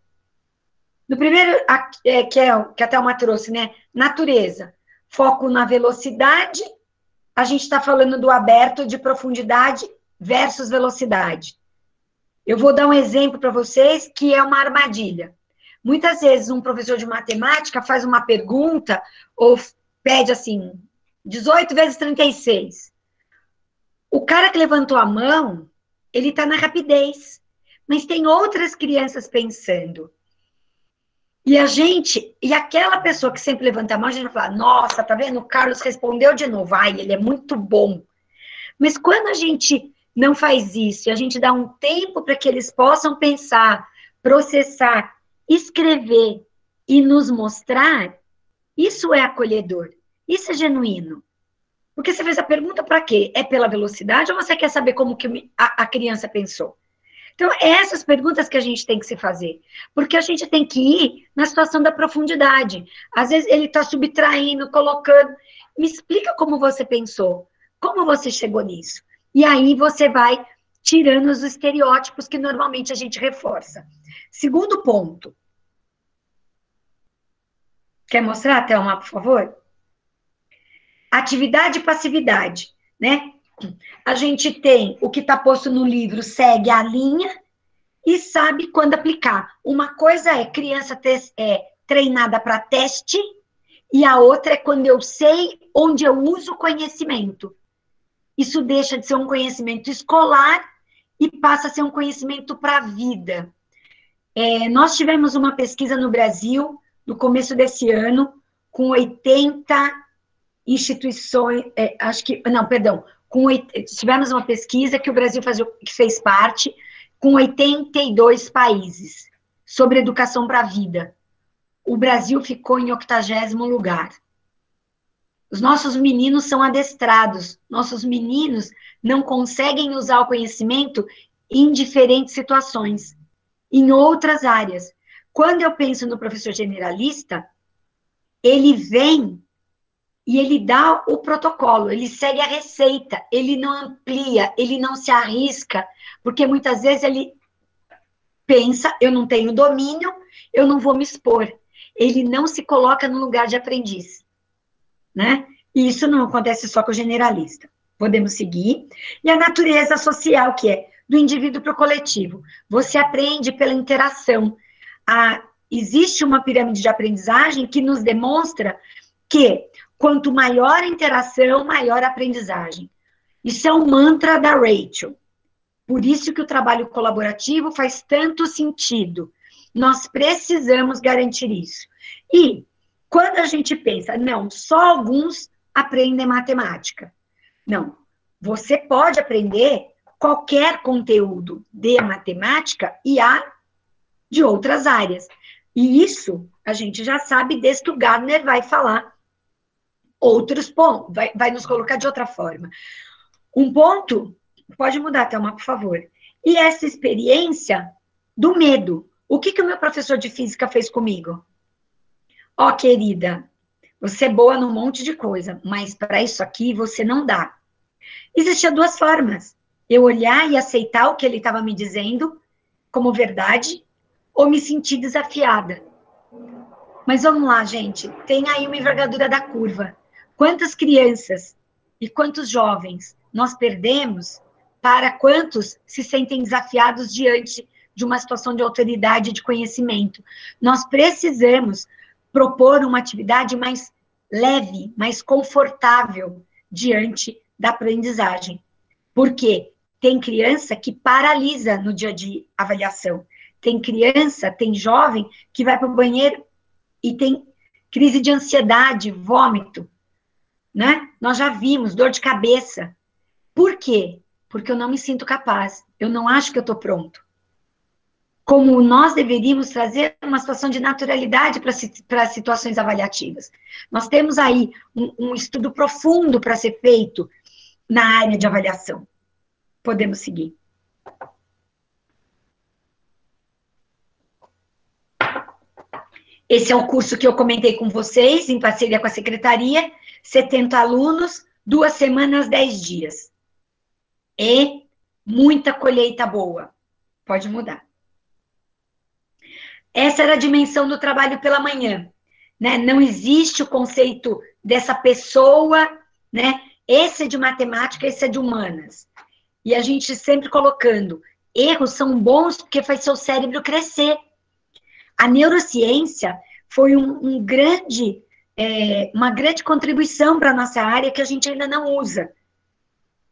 No primeiro, que a Thelma trouxe, né, natureza. Foco na velocidade. A gente está falando do aberto de profundidade versus velocidade. Eu vou dar um exemplo para vocês que é uma armadilha. Muitas vezes um professor de matemática faz uma pergunta ou pede assim, 18 vezes 36. O cara que levantou a mão, ele está na rapidez. Mas tem outras crianças pensando. E aquela pessoa que sempre levanta a mão, a gente vai falar, nossa, tá vendo? O Carlos respondeu de novo. Ai, ele é muito bom. Mas quando a gente não faz isso, e a gente dá um tempo para que eles possam pensar, processar, escrever e nos mostrar, isso é acolhedor, isso é genuíno. Porque você fez a pergunta para quê? É pela velocidade ou você quer saber como que a criança pensou? Então, essas perguntas que a gente tem que se fazer, porque a gente tem que ir na situação da profundidade. Às vezes ele está subtraindo, colocando, me explica como você pensou, como você chegou nisso. E aí você vai tirando os estereótipos que normalmente a gente reforça. Segundo ponto. Quer mostrar, Thelma, por favor? Atividade e passividade, né? A gente tem o que está posto no livro, segue a linha e sabe quando aplicar. Uma coisa é criança treinada para teste e a outra é quando eu sei onde eu uso o conhecimento. Isso deixa de ser um conhecimento escolar e passa a ser um conhecimento para a vida. Nós tivemos uma pesquisa no Brasil, no começo desse ano, com 80 instituições, tivemos uma pesquisa que o Brasil fez parte, com 82 países, sobre educação para a vida. O Brasil ficou em 80º lugar. Os nossos meninos são adestrados, nossos meninos não conseguem usar o conhecimento em diferentes situações, em outras áreas. Quando eu penso no professor generalista, ele vem e ele dá o protocolo, ele segue a receita, ele não amplia, ele não se arrisca, porque muitas vezes ele pensa, eu não tenho domínio, eu não vou me expor. Ele não se coloca no lugar de aprendiz, né? E isso não acontece só com o generalista. Podemos seguir. E a natureza social, que é do indivíduo para o coletivo. Você aprende pela interação. Existe uma pirâmide de aprendizagem que nos demonstra que quanto maior a interação, maior a aprendizagem. Isso é um mantra da Rachel. Por isso que o trabalho colaborativo faz tanto sentido. Nós precisamos garantir isso. E quando a gente pensa, não, só alguns aprendem matemática. Não, você pode aprender qualquer conteúdo de matemática e há de outras áreas. E isso a gente já sabe desde que o Gardner vai falar outros pontos, vai nos colocar de outra forma. Um ponto, pode mudar, Thelma, por favor. E essa experiência do medo. O que o meu professor de física fez comigo? Ó, querida, você é boa num monte de coisa, mas para isso aqui você não dá. Existiam duas formas. Eu olhar e aceitar o que ele estava me dizendo como verdade, ou me sentir desafiada. Mas vamos lá, gente. Tem aí uma envergadura da curva. Quantas crianças e quantos jovens nós perdemos para quantos se sentem desafiados diante de uma situação de autoridade e de conhecimento? Nós precisamos propor uma atividade mais leve, mais confortável diante da aprendizagem. Porque tem criança que paralisa no dia de avaliação. Tem criança, tem jovem que vai para o banheiro e tem crise de ansiedade, vômito, né? Nós já vimos, dor de cabeça. Por quê? Porque eu não me sinto capaz. Eu não acho que eu estou pronto. Como nós deveríamos trazer uma situação de naturalidade para situações avaliativas. Nós temos aí um estudo profundo para ser feito na área de avaliação. Podemos seguir. Esse é o curso que eu comentei com vocês, em parceria com a secretaria, 70 alunos, 2 semanas, 10 dias. E muita colheita boa. Pode mudar. Essa era a dimensão do trabalho pela manhã, né? Não existe o conceito dessa pessoa, né? Esse é de matemática, esse é de humanas. E a gente sempre colocando, erros são bons porque faz seu cérebro crescer. A neurociência foi uma grande contribuição para a nossa área que a gente ainda não usa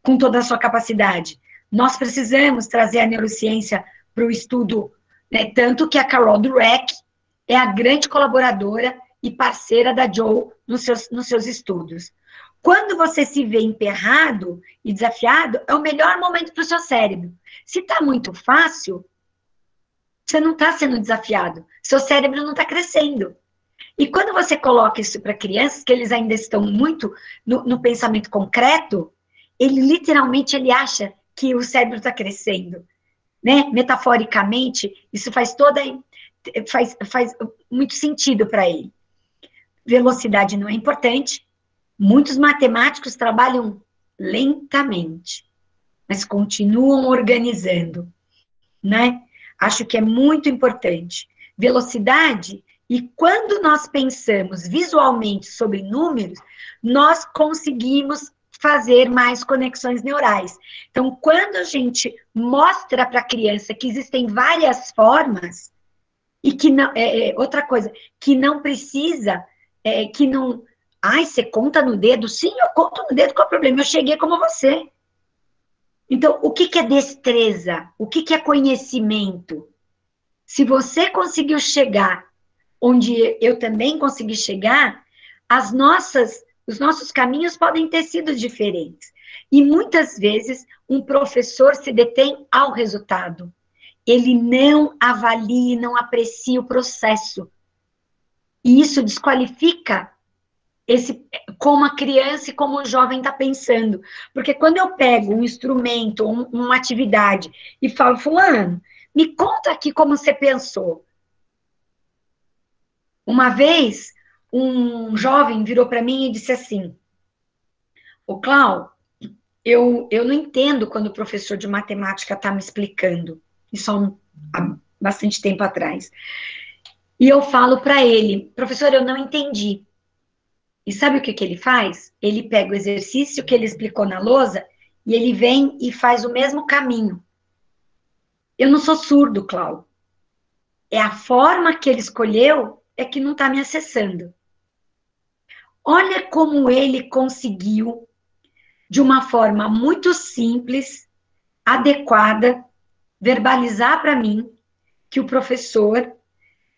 com toda a sua capacidade. Nós precisamos trazer a neurociência para o estudo, né? Tanto que a Carol Dweck é a grande colaboradora e parceira da Joe nos seus estudos. Quando você se vê emperrado e desafiado, é o melhor momento para o seu cérebro. Se está muito fácil, você não está sendo desafiado. Seu cérebro não está crescendo. E quando você coloca isso para crianças, que eles ainda estão muito no pensamento concreto, ele literalmente acha que o cérebro está crescendo. Né? Metaforicamente, isso faz muito sentido para ele. Velocidade não é importante. Muitos matemáticos trabalham lentamente, mas continuam organizando, né? Acho que é muito importante. Velocidade, e quando nós pensamos visualmente sobre números, nós conseguimos fazer mais conexões neurais. Então, quando a gente mostra para a criança que existem várias formas, e que não, outra coisa, que não precisa, que não... Ai, você conta no dedo? Sim, eu conto no dedo, qual é o problema? Eu cheguei como você. Então, o que é destreza? O que é conhecimento? Se você conseguiu chegar onde eu também consegui chegar, os nossos caminhos podem ter sido diferentes. E muitas vezes, um professor se detém ao resultado. Ele não avalia, não aprecia o processo. E isso desqualifica como a criança e como o jovem está pensando. Porque quando eu pego um instrumento, uma atividade, e falo, fulano, me conta aqui como você pensou. Uma vez, um jovem virou para mim e disse assim, ô Clau, eu não entendo quando o professor de matemática está me explicando. Isso há bastante tempo atrás. E eu falo para ele, professor, eu não entendi. E sabe o que ele faz? Ele pega o exercício que ele explicou na lousa e ele vem e faz o mesmo caminho. Eu não sou surdo, Clau. É a forma que ele escolheu é que não está me acessando. Olha como ele conseguiu, de uma forma muito simples, adequada, verbalizar para mim que o professor,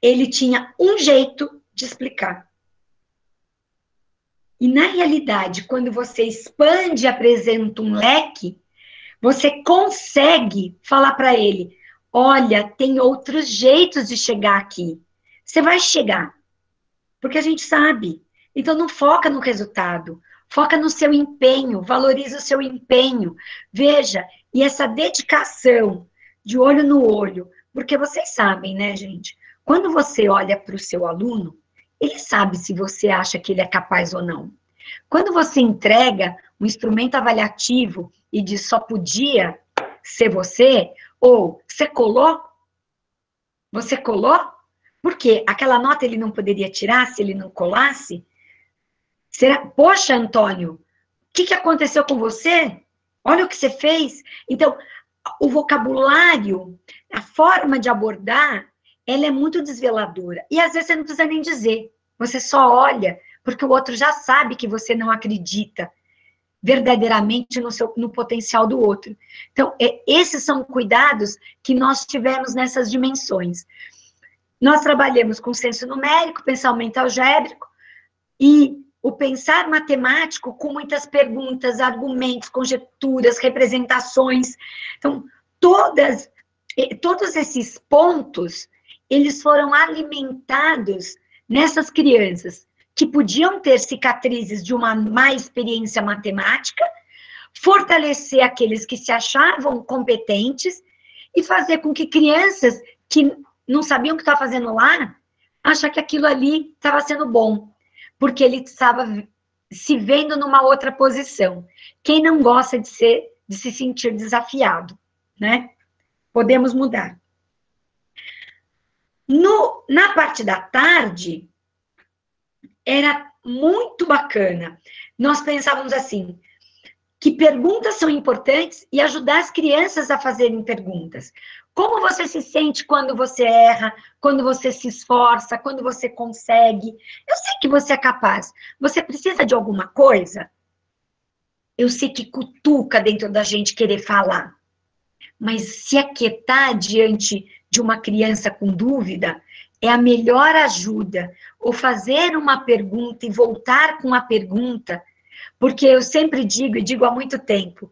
ele tinha um jeito de explicar. E, na realidade, quando você expande e apresenta um leque, você consegue falar para ele, olha, tem outros jeitos de chegar aqui. Você vai chegar, porque a gente sabe. Então, não foca no resultado, foca no seu empenho, valoriza o seu empenho. Veja, e essa dedicação de olho no olho, porque vocês sabem, né, gente? Quando você olha para o seu aluno, ele sabe se você acha que ele é capaz ou não. Quando você entrega um instrumento avaliativo e diz só podia ser você, ou você colou? Você colou? Porque aquela nota ele não poderia tirar se ele não colasse? Será? Poxa, Antônio, o que aconteceu com você? Olha o que você fez. Então, o vocabulário, a forma de abordar, ela é muito desveladora. E às vezes você não precisa nem dizer. Você só olha, porque o outro já sabe que você não acredita verdadeiramente no potencial do outro. Então, esses são cuidados que nós tivemos nessas dimensões. Nós trabalhamos com senso numérico, pensamento algébrico, e o pensar matemático com muitas perguntas, argumentos, conjecturas, representações. Então, todos esses pontos, eles foram alimentados nessas crianças, que podiam ter cicatrizes de uma má experiência matemática, fortalecer aqueles que se achavam competentes e fazer com que crianças que não sabiam o que estavam fazendo lá, achar que aquilo ali estava sendo bom, porque ele estava se vendo numa outra posição. Quem não gosta de se sentir desafiado, né? Podemos mudar. Na parte da tarde, era muito bacana. Nós pensávamos assim, que perguntas são importantes e ajudar as crianças a fazerem perguntas. Como você se sente quando você erra, quando você se esforça, quando você consegue? Eu sei que você é capaz. Você precisa de alguma coisa? Eu sei que cutuca dentro da gente querer falar. Mas se aquietar diante de uma criança com dúvida é a melhor ajuda. Ou fazer uma pergunta e voltar com a pergunta, porque eu sempre digo, e digo há muito tempo,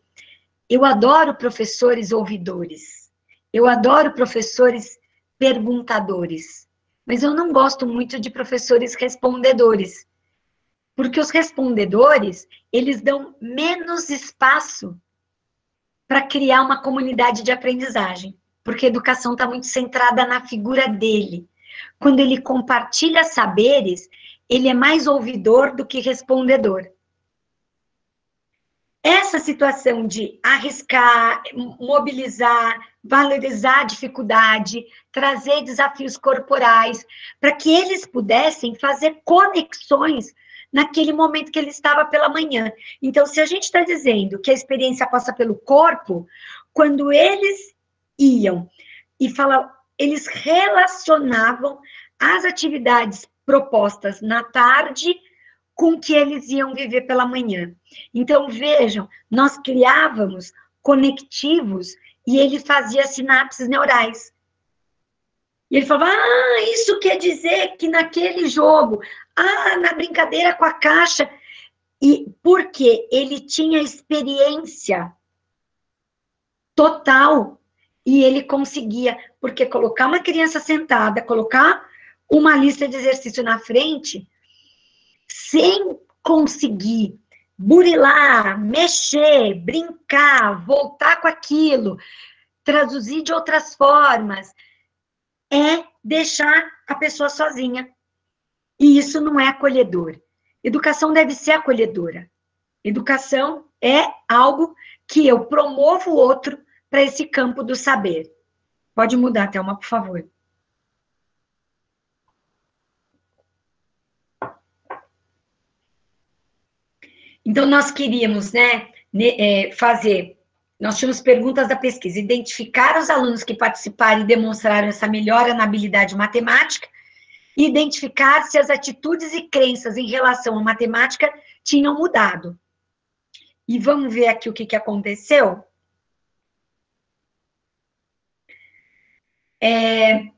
eu adoro professores ouvidores, eu adoro professores perguntadores, mas eu não gosto muito de professores respondedores, porque os respondedores, eles dão menos espaço para criar uma comunidade de aprendizagem, porque a educação está muito centrada na figura dele. Quando ele compartilha saberes, ele é mais ouvidor do que respondedor. Essa situação de arriscar, mobilizar, valorizar a dificuldade, trazer desafios corporais, para que eles pudessem fazer conexões naquele momento que ele estava pela manhã. Então, se a gente está dizendo que a experiência passa pelo corpo, quando eles iam e falavam, eles relacionavam as atividades propostas na tarde com que eles iam viver pela manhã. Então, vejam, nós criávamos conectivos e ele fazia sinapses neurais. E ele falava, isso quer dizer que naquele jogo, na brincadeira com a caixa, e porque ele tinha experiência total, e ele conseguia, porque colocar uma criança sentada, colocar uma lista de exercício na frente, sem conseguir burilar, mexer, brincar, voltar com aquilo, traduzir de outras formas, é deixar a pessoa sozinha. E isso não é acolhedor. Educação deve ser acolhedora. Educação é algo que eu promovo o outro para esse campo do saber. Pode mudar, Thelma, por favor. Então, nós queríamos, fazer... Nós tínhamos perguntas da pesquisa. Identificar os alunos que participaram e demonstraram essa melhora na habilidade matemática, e identificar se as atitudes e crenças em relação à matemática tinham mudado. E vamos ver aqui o que aconteceu. Em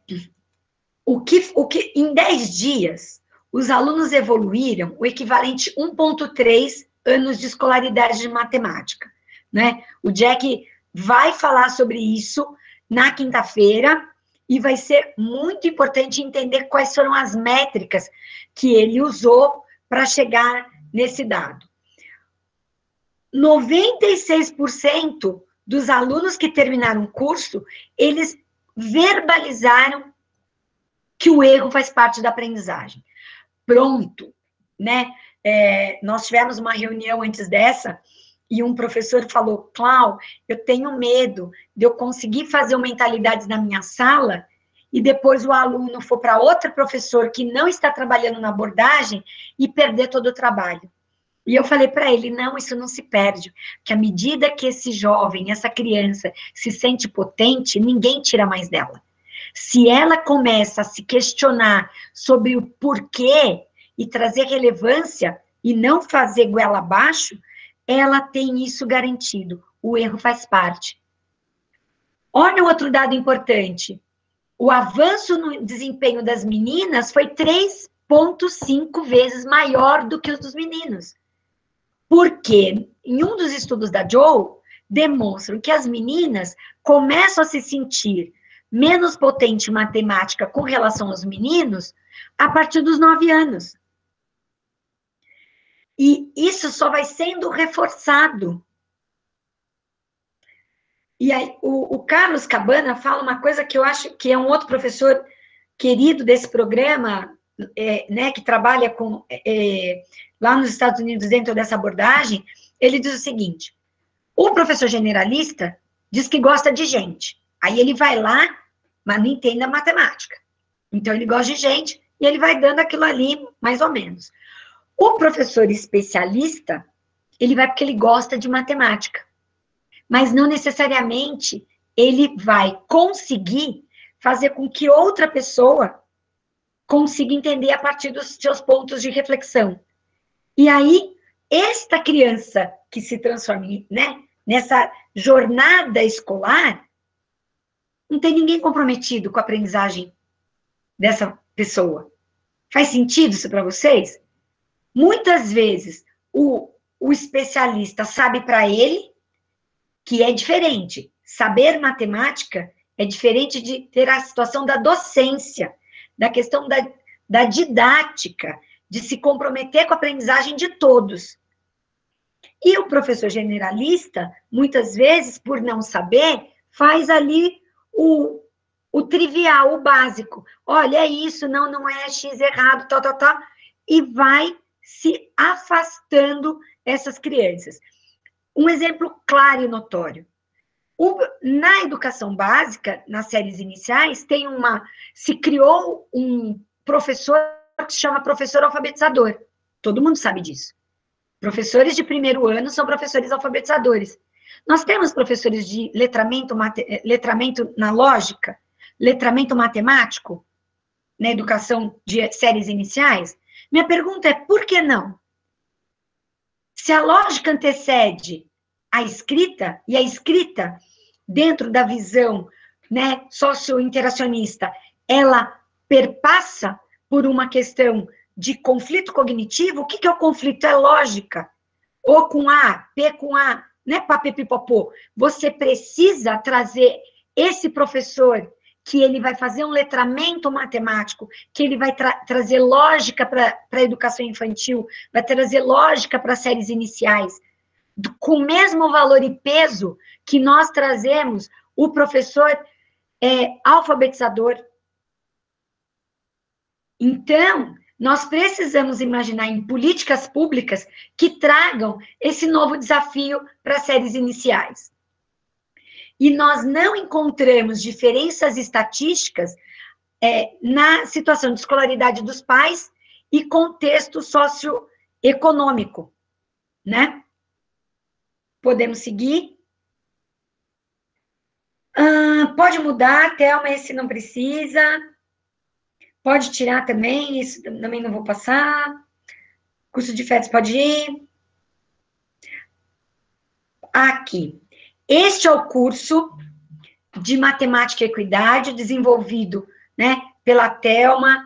10 dias, os alunos evoluíram o equivalente a 1,3 anos de escolaridade de matemática, né? O Jack vai falar sobre isso na quinta-feira, e vai ser muito importante entender quais foram as métricas que ele usou para chegar nesse dado. 96% dos alunos que terminaram o curso, eles verbalizaram que o erro faz parte da aprendizagem. Pronto, né? Nós tivemos uma reunião antes dessa, e um professor falou, Clau, eu tenho medo de eu conseguir fazer o Mentalidades na minha sala, e depois o aluno for para outro professor que não está trabalhando na abordagem, e perder todo o trabalho. E eu falei para ele, não, isso não se perde, porque à medida que esse jovem, essa criança, se sente potente, ninguém tira mais dela. Se ela começa a se questionar sobre o porquê, e trazer relevância, e não fazer goela abaixo, ela tem isso garantido. O erro faz parte. Olha o outro dado importante. O avanço no desempenho das meninas foi 3,5 vezes maior do que o dos meninos. Porque, em um dos estudos da Joe, demonstram que as meninas começam a se sentir menos potente em matemática com relação aos meninos a partir dos 9 anos. E isso só vai sendo reforçado. E aí, o Carlos Cabana fala uma coisa que eu acho que é um outro professor querido desse programa, que trabalha lá nos Estados Unidos, dentro dessa abordagem. Ele diz o seguinte, o professor generalista diz que gosta de gente. Aí ele vai lá, mas não entende a matemática. Então, ele gosta de gente e ele vai dando aquilo ali, mais ou menos. O professor especialista, ele vai porque ele gosta de matemática, mas não necessariamente ele vai conseguir fazer com que outra pessoa consiga entender a partir dos seus pontos de reflexão. E aí, esta criança que se transforma, nessa jornada escolar, não tem ninguém comprometido com a aprendizagem dessa pessoa. Faz sentido isso para vocês? Muitas vezes, o especialista sabe para ele que é diferente. Saber matemática é diferente de ter a situação da docência, da questão da didática, de se comprometer com a aprendizagem de todos. E o professor generalista, muitas vezes, por não saber, faz ali o trivial, o básico. Olha, é isso, não é X errado, tal, e vai se afastando essas crianças. Um exemplo claro e notório. Na educação básica, nas séries iniciais, se criou um professor que se chama professor alfabetizador. Todo mundo sabe disso. Professores de primeiro ano são professores alfabetizadores. Nós temos professores de letramento na lógica, letramento matemático, na educação de séries iniciais. Minha pergunta é, por que não? Se a lógica antecede a escrita, e a escrita, dentro da visão socio-interacionista, ela perpassa por uma questão de conflito cognitivo. O que é o conflito? É lógica. O com A, P com A, não é papipipopô. Você precisa trazer esse professor que ele vai fazer um letramento matemático, que ele vai trazer lógica para a educação infantil, vai trazer lógica para as séries iniciais, com o mesmo valor e peso que nós trazemos o professor alfabetizador. Então, nós precisamos imaginar em políticas públicas que tragam esse novo desafio para as séries iniciais. E nós não encontramos diferenças estatísticas na situação de escolaridade dos pais e contexto socioeconômico, né? Podemos seguir? Pode mudar, Thelma, esse não precisa. Pode tirar também, isso também não vou passar. Curso de férias pode ir. Aqui. Este é o curso de Matemática e Equidade, desenvolvido, né, pela Thelma,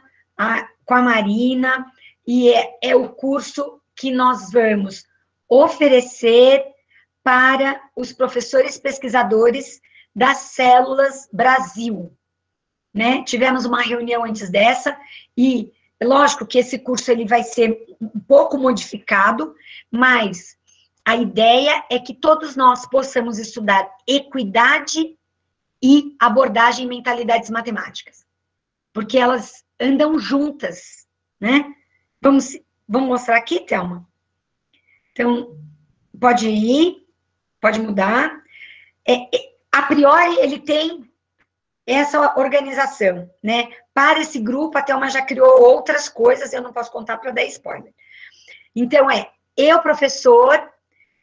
com a Marina, e é o curso que nós vamos oferecer para os professores pesquisadores das Células Brasil, né? Tivemos uma reunião antes dessa, e lógico que esse curso ele vai ser um pouco modificado, mas a ideia é que todos nós possamos estudar equidade e abordagem em mentalidades matemáticas, porque elas andam juntas, né? Vamos mostrar aqui, Thelma? Então, pode ir, pode mudar. A priori, ele tem essa organização, né? Para esse grupo, a Thelma já criou outras coisas, eu não posso contar para dar spoiler. Então, eu, professor,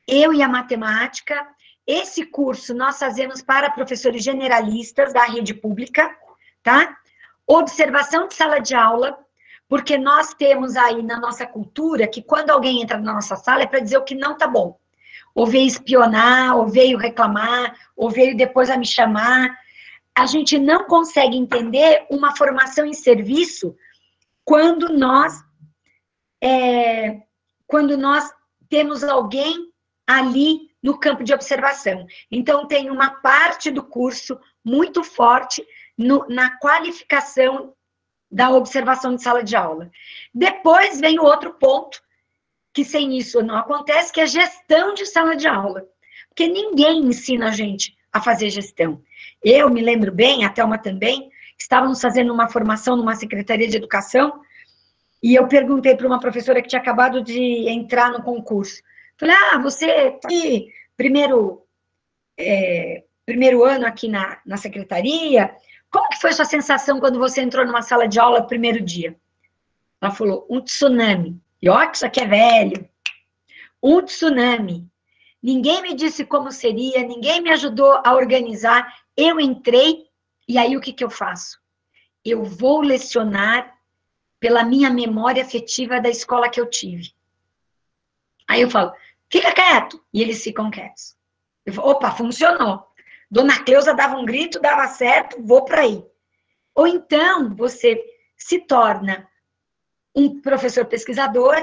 eu e a matemática. Esse curso nós fazemos para professores generalistas da rede pública, tá? Observação de sala de aula, porque nós temos aí na nossa cultura que quando alguém entra na nossa sala é para dizer o que não tá bom. Ou veio espionar, ou veio reclamar, ou veio depois a me chamar. A gente não consegue entender uma formação em serviço quando nós temos alguém ali no campo de observação. Então, tem uma parte do curso muito forte na qualificação da observação de sala de aula. Depois vem o outro ponto, que sem isso não acontece, que é a gestão de sala de aula. Porque ninguém ensina a gente a fazer gestão. Eu me lembro bem, a Thelma também, estávamos fazendo uma formação numa secretaria de educação, e eu perguntei para uma professora que tinha acabado de entrar no concurso. Falei, você está aqui, primeiro ano aqui na secretaria, como que foi sua sensação quando você entrou numa sala de aula no primeiro dia? Ela falou, um tsunami. E ó, que isso aqui é velho. Um tsunami. Ninguém me disse como seria, ninguém me ajudou a organizar. Eu entrei, e aí o que eu faço? Eu vou lecionar pela minha memória afetiva da escola que eu tive. Aí eu falo, fica quieto. E eles ficam quietos. Eu falo, opa, funcionou. Dona Cleusa dava um grito, dava certo, vou para aí. Ou então, você se torna um professor pesquisador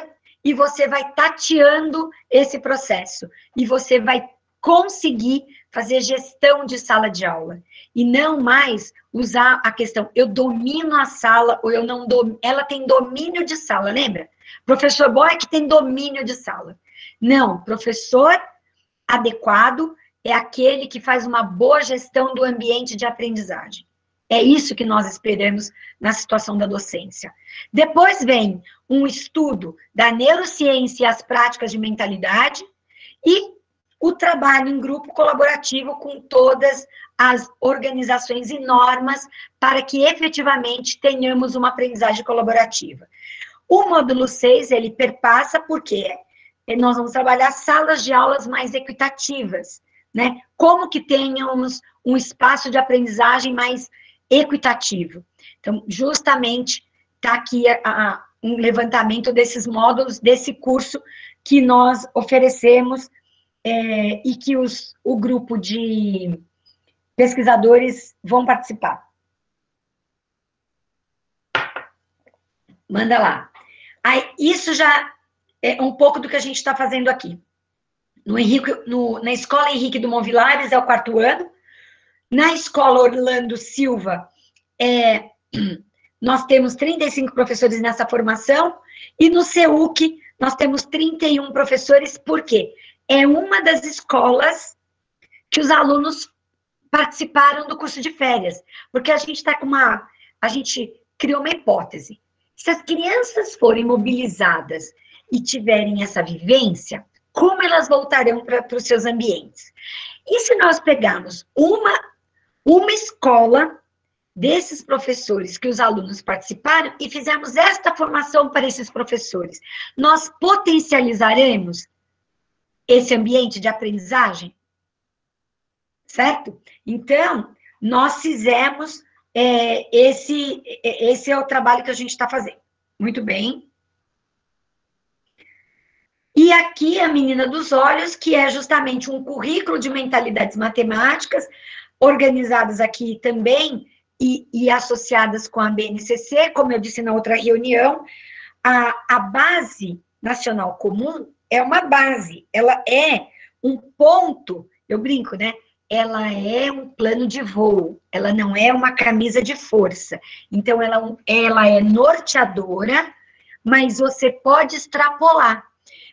e você vai tateando esse processo. E você vai conseguir fazer gestão de sala de aula. E não mais usar a questão, eu domino a sala, ou eu não domino. Ela tem domínio de sala, lembra? Professor bom é que tem domínio de sala. Não, professor adequado é aquele que faz uma boa gestão do ambiente de aprendizagem. É isso que nós esperamos na situação da docência. Depois vem um estudo da neurociência e as práticas de mentalidade e o trabalho em grupo colaborativo com todas as organizações e normas para que efetivamente tenhamos uma aprendizagem colaborativa. O módulo 6, ele perpassa porque nós vamos trabalhar salas de aulas mais equitativas, né? Como que tenhamos um espaço de aprendizagem mais equitativo. Então, justamente, está aqui um levantamento desses módulos, desse curso que nós oferecemos e que o grupo de pesquisadores vão participar. Manda lá. Aí, isso já é um pouco do que a gente está fazendo aqui. Na Escola Henrique Dumont Vilares é o 4º ano. Na Escola Orlando Silva nós temos 35 professores nessa formação, e no CEUC nós temos 31 professores, por quê? É uma das escolas que os alunos participaram do curso de férias, porque a gente criou uma hipótese. Se as crianças forem mobilizadas e tiverem essa vivência, como elas voltarão para os seus ambientes? E se nós pegarmos uma escola desses professores que os alunos participaram e fizermos esta formação para esses professores, nós potencializaremos esse ambiente de aprendizagem? Certo? Então, nós fizemos, esse é o trabalho que a gente está fazendo. Muito bem. E aqui a menina dos olhos, que é justamente um currículo de mentalidades matemáticas, organizadas aqui também e associadas com a BNCC, como eu disse na outra reunião, a base nacional comum é uma base, ela é um ponto, eu brinco, né? Ela é um plano de voo, ela não é uma camisa de força. Então, ela é norteadora, mas você pode extrapolar.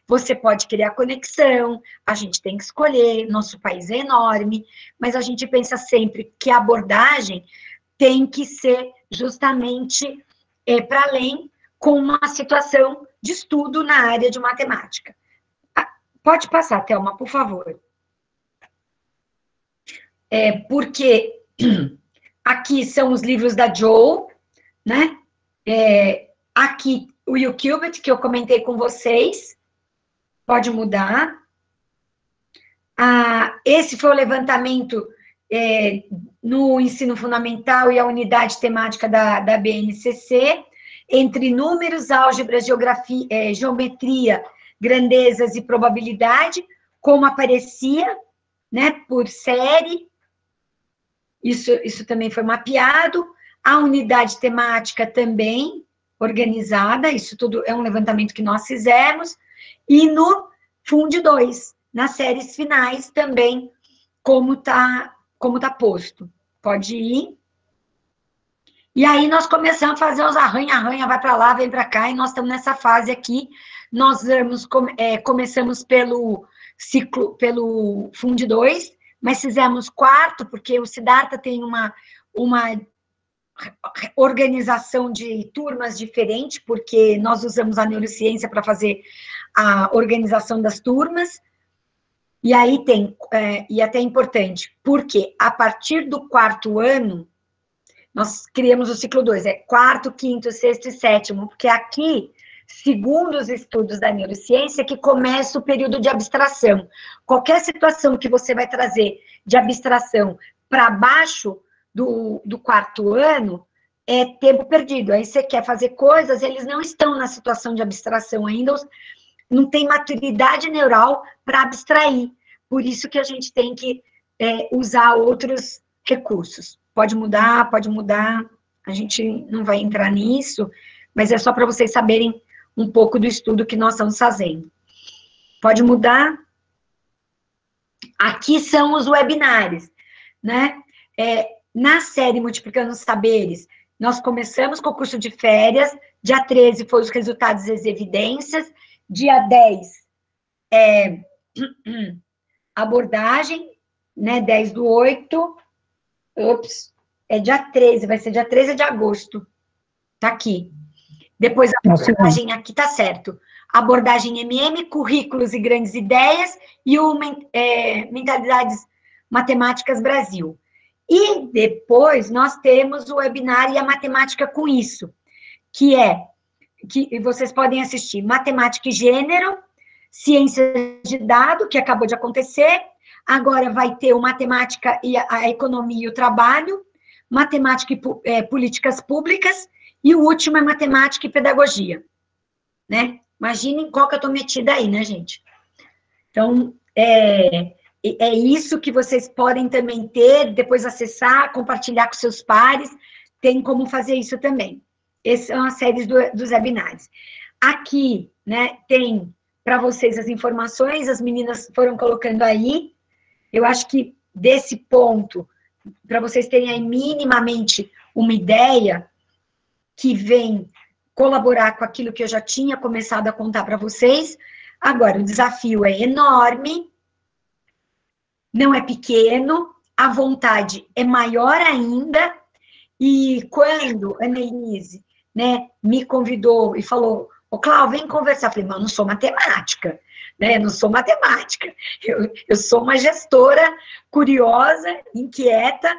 Você pode criar conexão, a gente tem que escolher, nosso país é enorme, mas a gente pensa sempre que a abordagem tem que ser justamente para além, com uma situação de estudo na área de matemática. Pode passar, Thelma, por favor. Porque aqui são os livros da Joe, né? Aqui o YouQubit, que eu comentei com vocês. Pode mudar. Esse foi o levantamento no ensino fundamental e a unidade temática da BNCC, entre números, álgebra, geografia, geometria, grandezas e probabilidade, como aparecia, né, por série. Isso também foi mapeado. A unidade temática também organizada, isso tudo é um levantamento que nós fizemos. E no Fund 2, nas séries finais também, como tá posto. Pode ir. E aí nós começamos a fazer os arranha-arranha, vai para lá, vem para cá, e nós estamos nessa fase aqui. Nós começamos pelo Fund 2, mas fizemos quarto, porque o Siddhartha tem uma organização de turmas diferente, porque nós usamos a neurociência para fazer a organização das turmas. E aí e até importante, porque a partir do quarto ano, nós criamos o ciclo 2, quarto, quinto, sexto e sétimo, porque aqui, segundo os estudos da neurociência, que começa o período de abstração. Qualquer situação que você vai trazer de abstração para baixo do quarto ano, é tempo perdido. Aí você quer fazer coisas, eles não estão na situação de abstração ainda, não tem maturidade neural para abstrair. Por isso que a gente tem que usar outros recursos. Pode mudar, a gente não vai entrar nisso, mas é só para vocês saberem um pouco do estudo que nós estamos fazendo. Pode mudar. Aqui são os webinários, né? Na série Multiplicando os Saberes, nós começamos com o curso de férias, dia 13 foi os resultados e as evidências, dia 10 abordagem, né, 10/8, dia 13, vai ser dia 13 de agosto, tá aqui. Depois a abordagem, aqui tá certo, abordagem MM, currículos e grandes ideias, e o Mentalidades Matemáticas Brasil. E depois nós temos o webinar e a matemática com isso, que vocês podem assistir Matemática e Gênero, Ciências de Dado, que acabou de acontecer, agora vai ter o Matemática e a Economia e o Trabalho, Matemática e Políticas Públicas, e o último é Matemática e Pedagogia, né? Imaginem qual que eu estou metida aí, né, gente? Então, é isso que vocês podem também ter, depois acessar, compartilhar com seus pares, tem como fazer isso também. Essas são as séries dos webinários. Aqui, né, tem para vocês as informações, as meninas foram colocando aí, eu acho que desse ponto, para vocês terem aí minimamente uma ideia que vem colaborar com aquilo que eu já tinha começado a contar para vocês. Agora, o desafio é enorme, não é pequeno, a vontade é maior ainda, e quando a Annelise, né, me convidou e falou, ô Cláudia, vem conversar, eu falei, mas eu não sou matemática, né, eu não sou matemática, eu sou uma gestora curiosa, inquieta,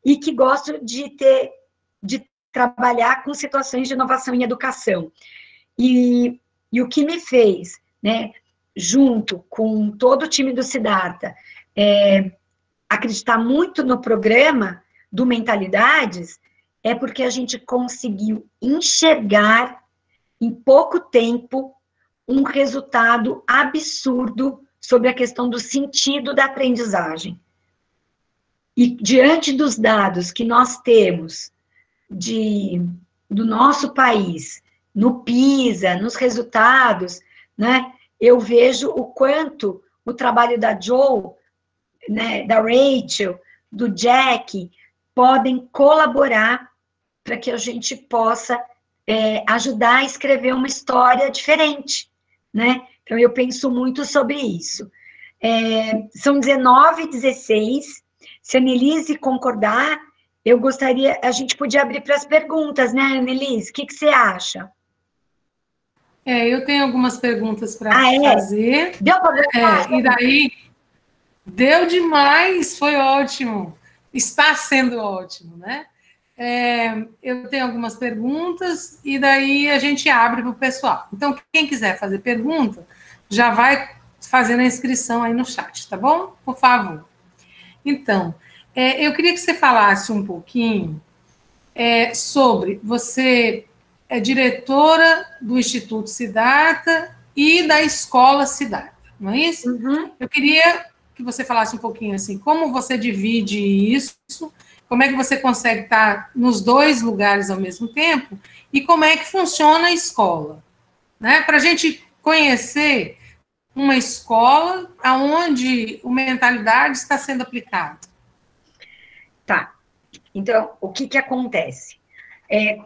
e que gosto de trabalhar com situações de inovação em educação. E o que me fez, né, junto com todo o time do Siddhartha, acreditar muito no programa do Mentalidades, é porque a gente conseguiu enxergar, em pouco tempo, um resultado absurdo sobre a questão do sentido da aprendizagem. E diante dos dados que nós temos do nosso país, no PISA, nos resultados, né, eu vejo o quanto o trabalho da Jo, né, da Rachel, do Jack, podem colaborar para que a gente possa ajudar a escrever uma história diferente, né? Então, eu penso muito sobre isso. São 19h16, se a Annelise concordar, eu gostaria, a gente podia abrir para as perguntas, né, Annelise? O que você acha? Eu tenho algumas perguntas para fazer. Deu para ver? E daí, deu demais, foi ótimo. Está sendo ótimo, né? Eu tenho algumas perguntas e daí a gente abre para o pessoal. Então, quem quiser fazer pergunta, já vai fazendo a inscrição aí no chat, tá bom? Por favor. Então, eu queria que você falasse um pouquinho sobre... Você é diretora do Instituto Siddhartha e da Escola Siddhartha, não é isso? Uhum. Eu queria que você falasse um pouquinho assim, como você divide isso, como é que você consegue estar nos dois lugares ao mesmo tempo, e como é que funciona a escola, né? Para a gente conhecer uma escola onde o Mentalidade está sendo aplicado. Tá. Então, o que acontece?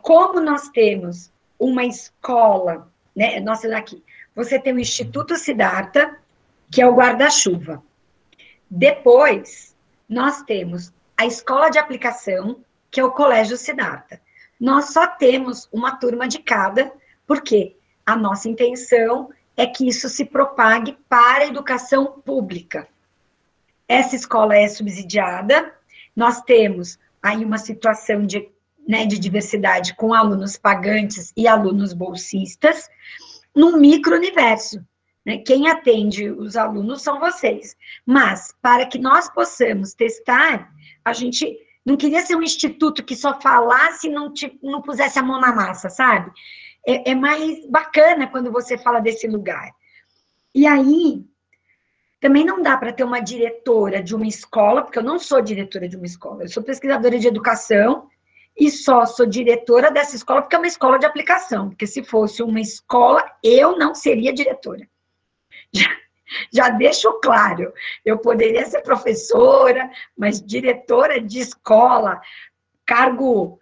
Como nós temos uma escola, né? Nós temos aqui, você tem o Instituto Siddhartha, que é o guarda-chuva. Depois, nós temos a escola de aplicação, que é o Colégio Siddhartha. Nós só temos uma turma de cada, porque a nossa intenção é que isso se propague para a educação pública. Essa escola é subsidiada, nós temos aí uma situação de diversidade com alunos pagantes e alunos bolsistas, num micro-universo. Né? Quem atende os alunos são vocês. Mas, para que nós possamos testar, a gente não queria ser um instituto que só falasse e não pusesse a mão na massa, sabe? É mais bacana quando você fala desse lugar. E aí, também não dá para ter uma diretora de uma escola, porque eu não sou diretora de uma escola, eu sou pesquisadora de educação, e só sou diretora dessa escola porque é uma escola de aplicação, porque se fosse uma escola, eu não seria diretora. Já deixo claro, eu poderia ser professora, mas diretora de escola, cargo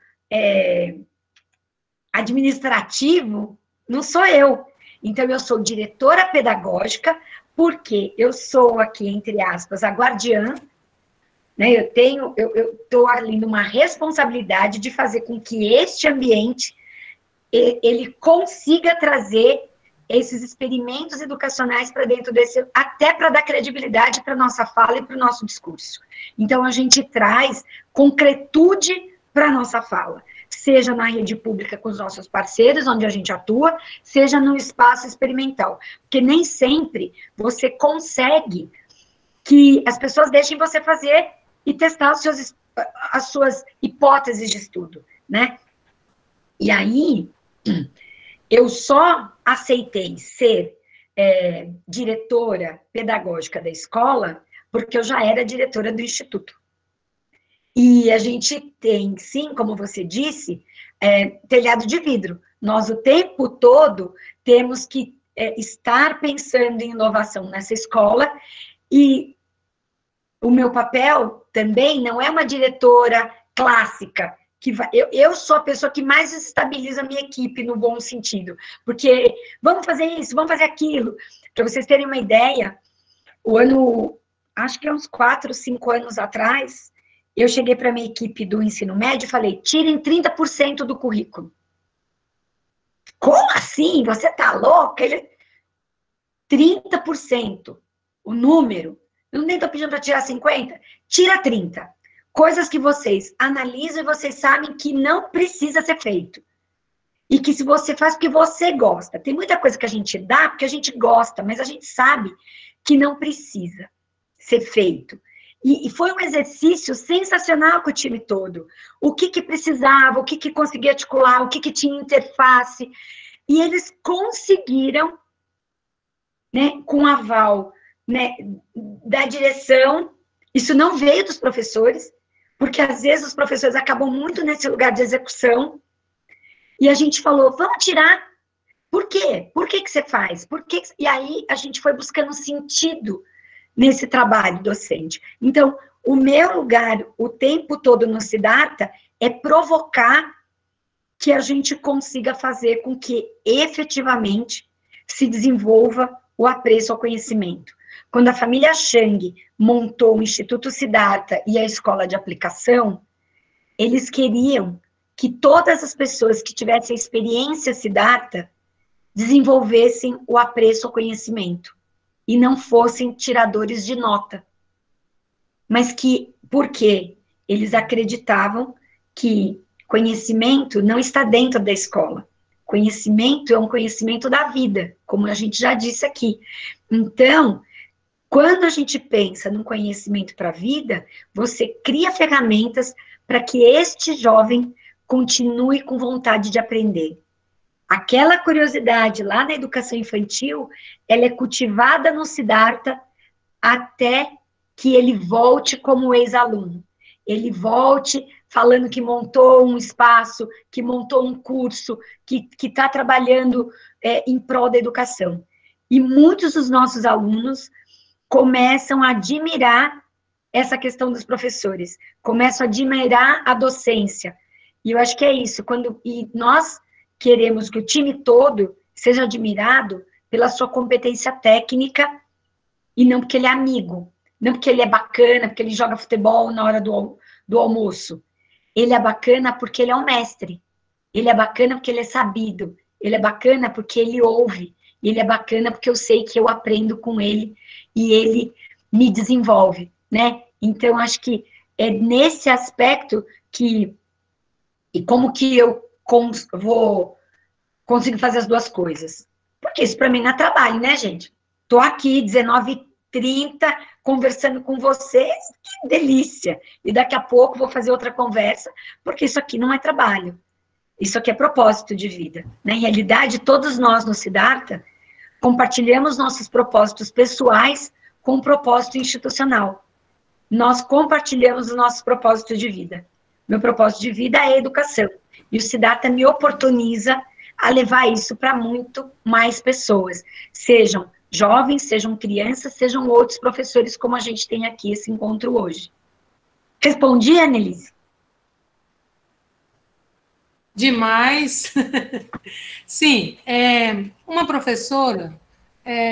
administrativo, não sou eu. Então, eu sou diretora pedagógica, porque eu sou aqui, entre aspas, a guardiã, né? Eu estou ali numa responsabilidade de fazer com que este ambiente, ele consiga trazer esses experimentos educacionais para dentro desse, até para dar credibilidade para a nossa fala e para o nosso discurso. Então, a gente traz concretude para a nossa fala, seja na rede pública com os nossos parceiros, onde a gente atua, seja no espaço experimental, porque nem sempre você consegue que as pessoas deixem você fazer e testar as suas hipóteses de estudo, né? E aí, eu só aceitei ser diretora pedagógica da escola porque eu já era diretora do instituto. E a gente tem, sim, como você disse, telhado de vidro. Nós, o tempo todo, temos que estar pensando em inovação nessa escola, e o meu papel também não é uma diretora clássica, que vai... Eu sou a pessoa que mais estabiliza a minha equipe, no bom sentido. Porque vamos fazer isso, vamos fazer aquilo. Para vocês terem uma ideia, acho que é uns 4, 5 anos atrás, eu cheguei para a minha equipe do ensino médio e falei, tirem 30% do currículo. Como assim? Você está louca? 30%, o número. Eu nem estou pedindo para tirar 50%, tira 30%. Coisas que vocês analisam e vocês sabem que não precisa ser feito. E que se você faz porque você gosta. Tem muita coisa que a gente dá porque a gente gosta, mas a gente sabe que não precisa ser feito. E foi um exercício sensacional com o time todo. O que precisava, o que conseguia articular, o que tinha interface. E eles conseguiram, né, com aval, né, da direção. Isso não veio dos professores, porque às vezes os professores acabam muito nesse lugar de execução. E a gente falou, vamos tirar. Por quê? Por que você faz? E aí a gente foi buscando sentido nesse trabalho docente. Então, o meu lugar, o tempo todo no Siddhartha, é provocar que a gente consiga fazer com que, efetivamente, se desenvolva o apreço ao conhecimento. Quando a família Chang montou o Instituto Siddhartha e a Escola de Aplicação, eles queriam que todas as pessoas que tivessem a experiência Siddhartha desenvolvessem o apreço ao conhecimento e não fossem tiradores de nota. Mas que, por quê? Eles acreditavam que conhecimento não está dentro da escola. Conhecimento é um conhecimento da vida, como a gente já disse aqui. Então, quando a gente pensa num conhecimento para a vida, você cria ferramentas para que este jovem continue com vontade de aprender. Aquela curiosidade lá na educação infantil, ela é cultivada no Siddhartha até que ele volte como ex-aluno. Ele volte falando que montou um espaço, que montou um curso, que está trabalhando em prol da educação. E muitos dos nossos alunos começam a admirar essa questão dos professores, começam a admirar a docência. E eu acho que é isso, e nós queremos que o time todo seja admirado pela sua competência técnica e não porque ele é amigo, não porque ele é bacana, porque ele joga futebol na hora do almoço. Ele é bacana porque ele é um mestre. Ele é bacana porque ele é sabido. Ele é bacana porque ele ouve. Ele é bacana porque eu sei que eu aprendo com ele e ele me desenvolve, né? Então, acho que é nesse aspecto que... E como que eu vou conseguir fazer as duas coisas? Porque isso para mim não é trabalho, né, gente? Tô aqui, 19h30, conversando com vocês, que delícia! E daqui a pouco vou fazer outra conversa, porque isso aqui não é trabalho. Isso aqui é propósito de vida, né? Em realidade, todos nós no Siddhartha compartilhamos nossos propósitos pessoais com o propósito institucional. Nós compartilhamos os nossos propósitos de vida. Meu propósito de vida é a educação. E o Siddhartha me oportuniza a levar isso para muito mais pessoas. Sejam jovens, sejam crianças, sejam outros professores, como a gente tem aqui esse encontro hoje. Respondi, Annelise? Demais. Sim, uma professora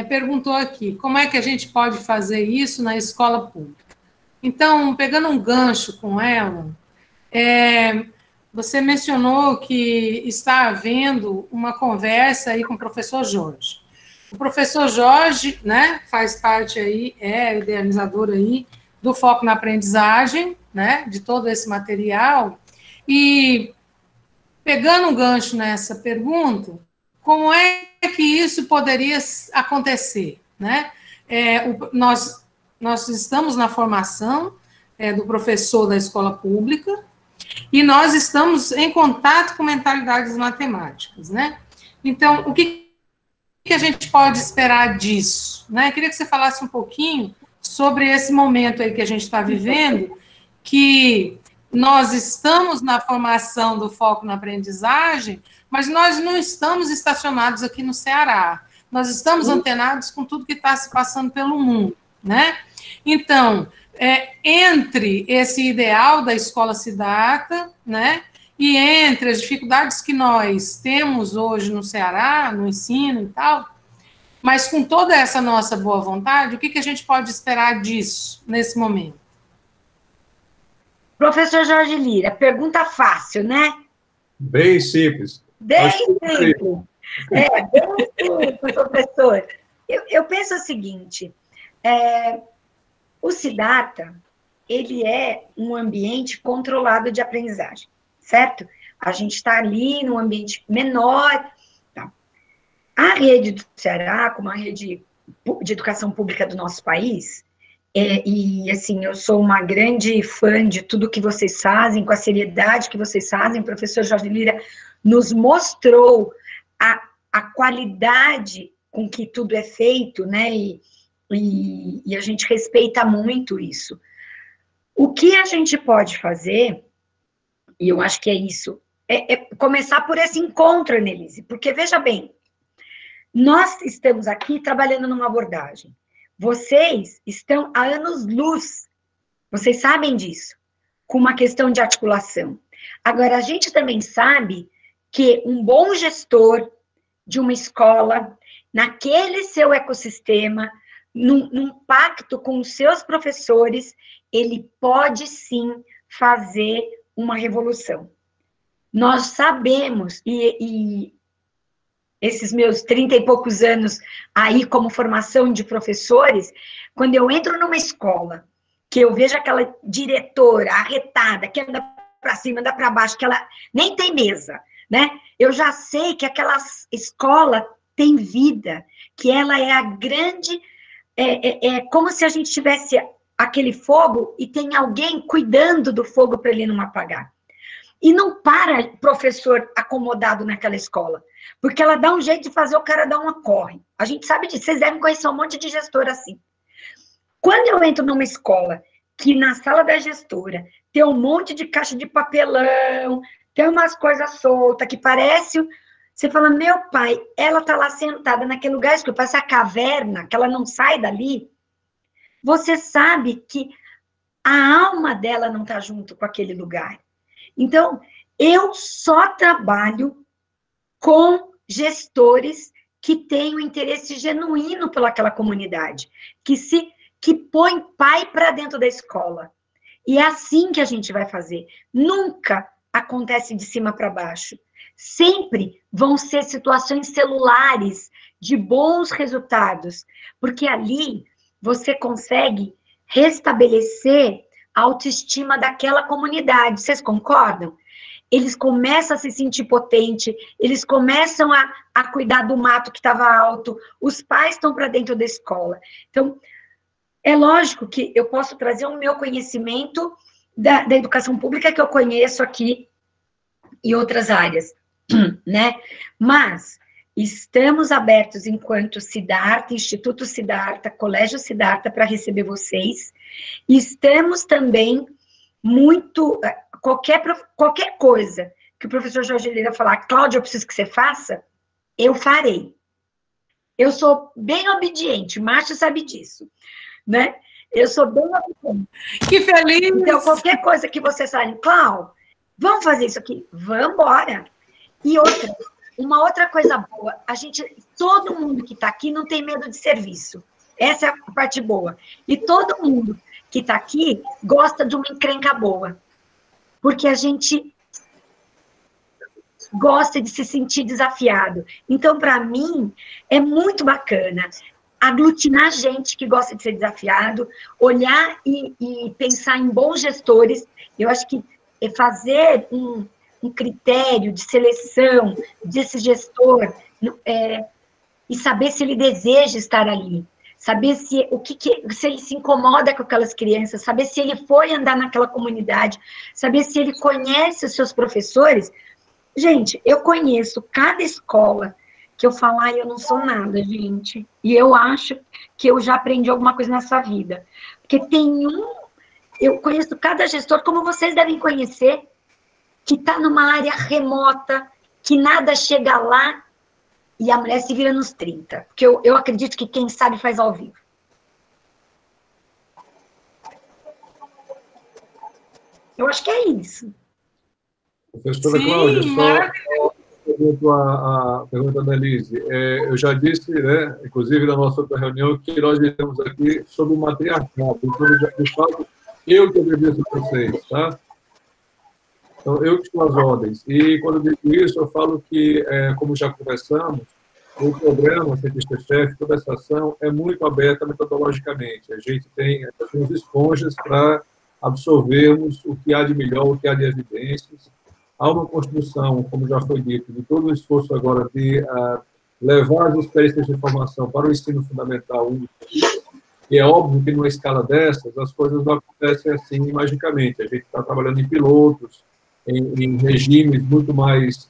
perguntou aqui, como é que a gente pode fazer isso na escola pública? Então, pegando um gancho com ela, você mencionou que está havendo uma conversa aí com o professor Jorge. O professor Jorge, né, faz parte aí, é idealizador aí do foco na aprendizagem, né, de todo esse material. E pegando um gancho nessa pergunta, como é que isso poderia acontecer, né? Nós estamos na formação do professor da escola pública e nós estamos em contato com mentalidades matemáticas, né? Então, o que a gente pode esperar disso, né? Queria que você falasse um pouquinho sobre esse momento aí que a gente está vivendo, que nós estamos na formação do foco na aprendizagem, mas nós não estamos estacionados aqui no Ceará. Nós estamos antenados com tudo que está se passando pelo mundo, né? Então, entre esse ideal da escola Siddhartha, né, E entre as dificuldades que nós temos hoje no Ceará, no ensino e tal, mas com toda essa nossa boa vontade, o que a gente pode esperar disso nesse momento? Professor Jorge Lira, pergunta fácil, né? Bem simples. Bem simples. Bem simples, professor. Eu penso o seguinte, o Siddhartha, ele é um ambiente controlado de aprendizagem, certo? A gente está ali num ambiente menor. Tá? A rede do Ceará, como a rede de educação pública do nosso país, e assim, eu sou uma grande fã de tudo que vocês fazem, com a seriedade que vocês fazem, o professor Jorge Lira nos mostrou a qualidade com que tudo é feito, né, e a gente respeita muito isso. O que a gente pode fazer, e eu acho que é isso, é começar por esse encontro, Annelise, porque, veja bem, nós estamos aqui trabalhando numa abordagem, vocês estão há anos-luz, vocês sabem disso, com uma questão de articulação. Agora, a gente também sabe que um bom gestor de uma escola, naquele seu ecossistema, num pacto com os seus professores, ele pode sim fazer uma revolução. Nós sabemos, e esses meus 30 e poucos anos aí como formação de professores, quando eu entro numa escola, que eu vejo aquela diretora arretada, que anda para cima, anda para baixo, que ela nem tem mesa, né? Eu já sei que aquela escola tem vida, que ela é a grande... É como se a gente tivesse aquele fogo e tem alguém cuidando do fogo para ele não apagar. E não para professor acomodado naquela escola, porque ela dá um jeito de fazer o cara dar uma corre. A gente sabe disso, vocês devem conhecer um monte de gestor assim. Quando eu entro numa escola, que na sala da gestora tem um monte de caixa de papelão, tem umas coisas soltas, que parece... Você fala, meu pai, ela tá lá sentada naquele lugar escuro, parece a caverna, que ela não sai dali. Você sabe que a alma dela não tá junto com aquele lugar. Então, eu só trabalho com gestores que têm um interesse genuíno pelaquela comunidade, que põe pai para dentro da escola. E é assim que a gente vai fazer. Nunca acontece de cima para baixo. Sempre vão ser situações celulares de bons resultados, porque ali você consegue restabelecer a autoestima daquela comunidade. Vocês concordam? Eles começam a se sentir potente, eles começam a cuidar do mato que estava alto, os pais estão para dentro da escola. Então, é lógico que eu posso trazer o meu conhecimento da educação pública que eu conheço aqui em outras áreas, né? Mas estamos abertos enquanto Siddhartha, Instituto Siddhartha, Colégio Siddhartha, para receber vocês. Estamos também muito... Qualquer coisa que o professor Jorge Lira falar, Cláudia, eu preciso que você faça, eu farei. Eu sou bem obediente, o Márcio sabe disso, né? Eu sou bem obediente. Que feliz! Então, qualquer coisa que vocês falem, Cláudia, vamos fazer isso aqui? Vamos embora. E uma outra coisa boa, todo mundo que está aqui não tem medo de serviço. Essa é a parte boa. E todo mundo que está aqui gosta de uma encrenca boa. Porque a gente gosta de se sentir desafiado. Então, para mim, é muito bacana aglutinar gente que gosta de ser desafiado, olhar e pensar em bons gestores. Eu acho que fazer um critério de seleção desse gestor e saber se ele deseja estar ali, saber se ele se incomoda com aquelas crianças, saber se ele foi andar naquela comunidade, saber se ele conhece os seus professores. Gente, eu conheço cada escola que eu falo, eu não sou nada, gente, e eu acho que eu já aprendi alguma coisa nessa vida, porque eu conheço cada gestor, como vocês devem conhecer, que está numa área remota, que nada chega lá, e a mulher se vira nos 30. Porque eu acredito que quem sabe faz ao vivo. Eu acho que é isso. Professora Sim, Cláudia, só maravilhoso. a pergunta da Elise. Eu já disse, né, inclusive na nossa outra reunião, que nós estamos aqui sobre o matriarcado. Então, de fato, eu que obedeço a vocês, tá? Então, eu que estou às ordens. E, quando eu digo isso, eu falo que, como já conversamos, o programa Cientista-Chefe, toda essa ação é muito aberta metodologicamente. A gente tem as esponjas para absorvermos o que há de melhor, o que há de evidências. Há uma construção, como já foi dito, de todo o esforço agora de levar as experiências de formação para o ensino fundamental 1. E é óbvio que, numa escala dessas, as coisas não acontecem assim magicamente. A gente está trabalhando em pilotos, em regimes muito mais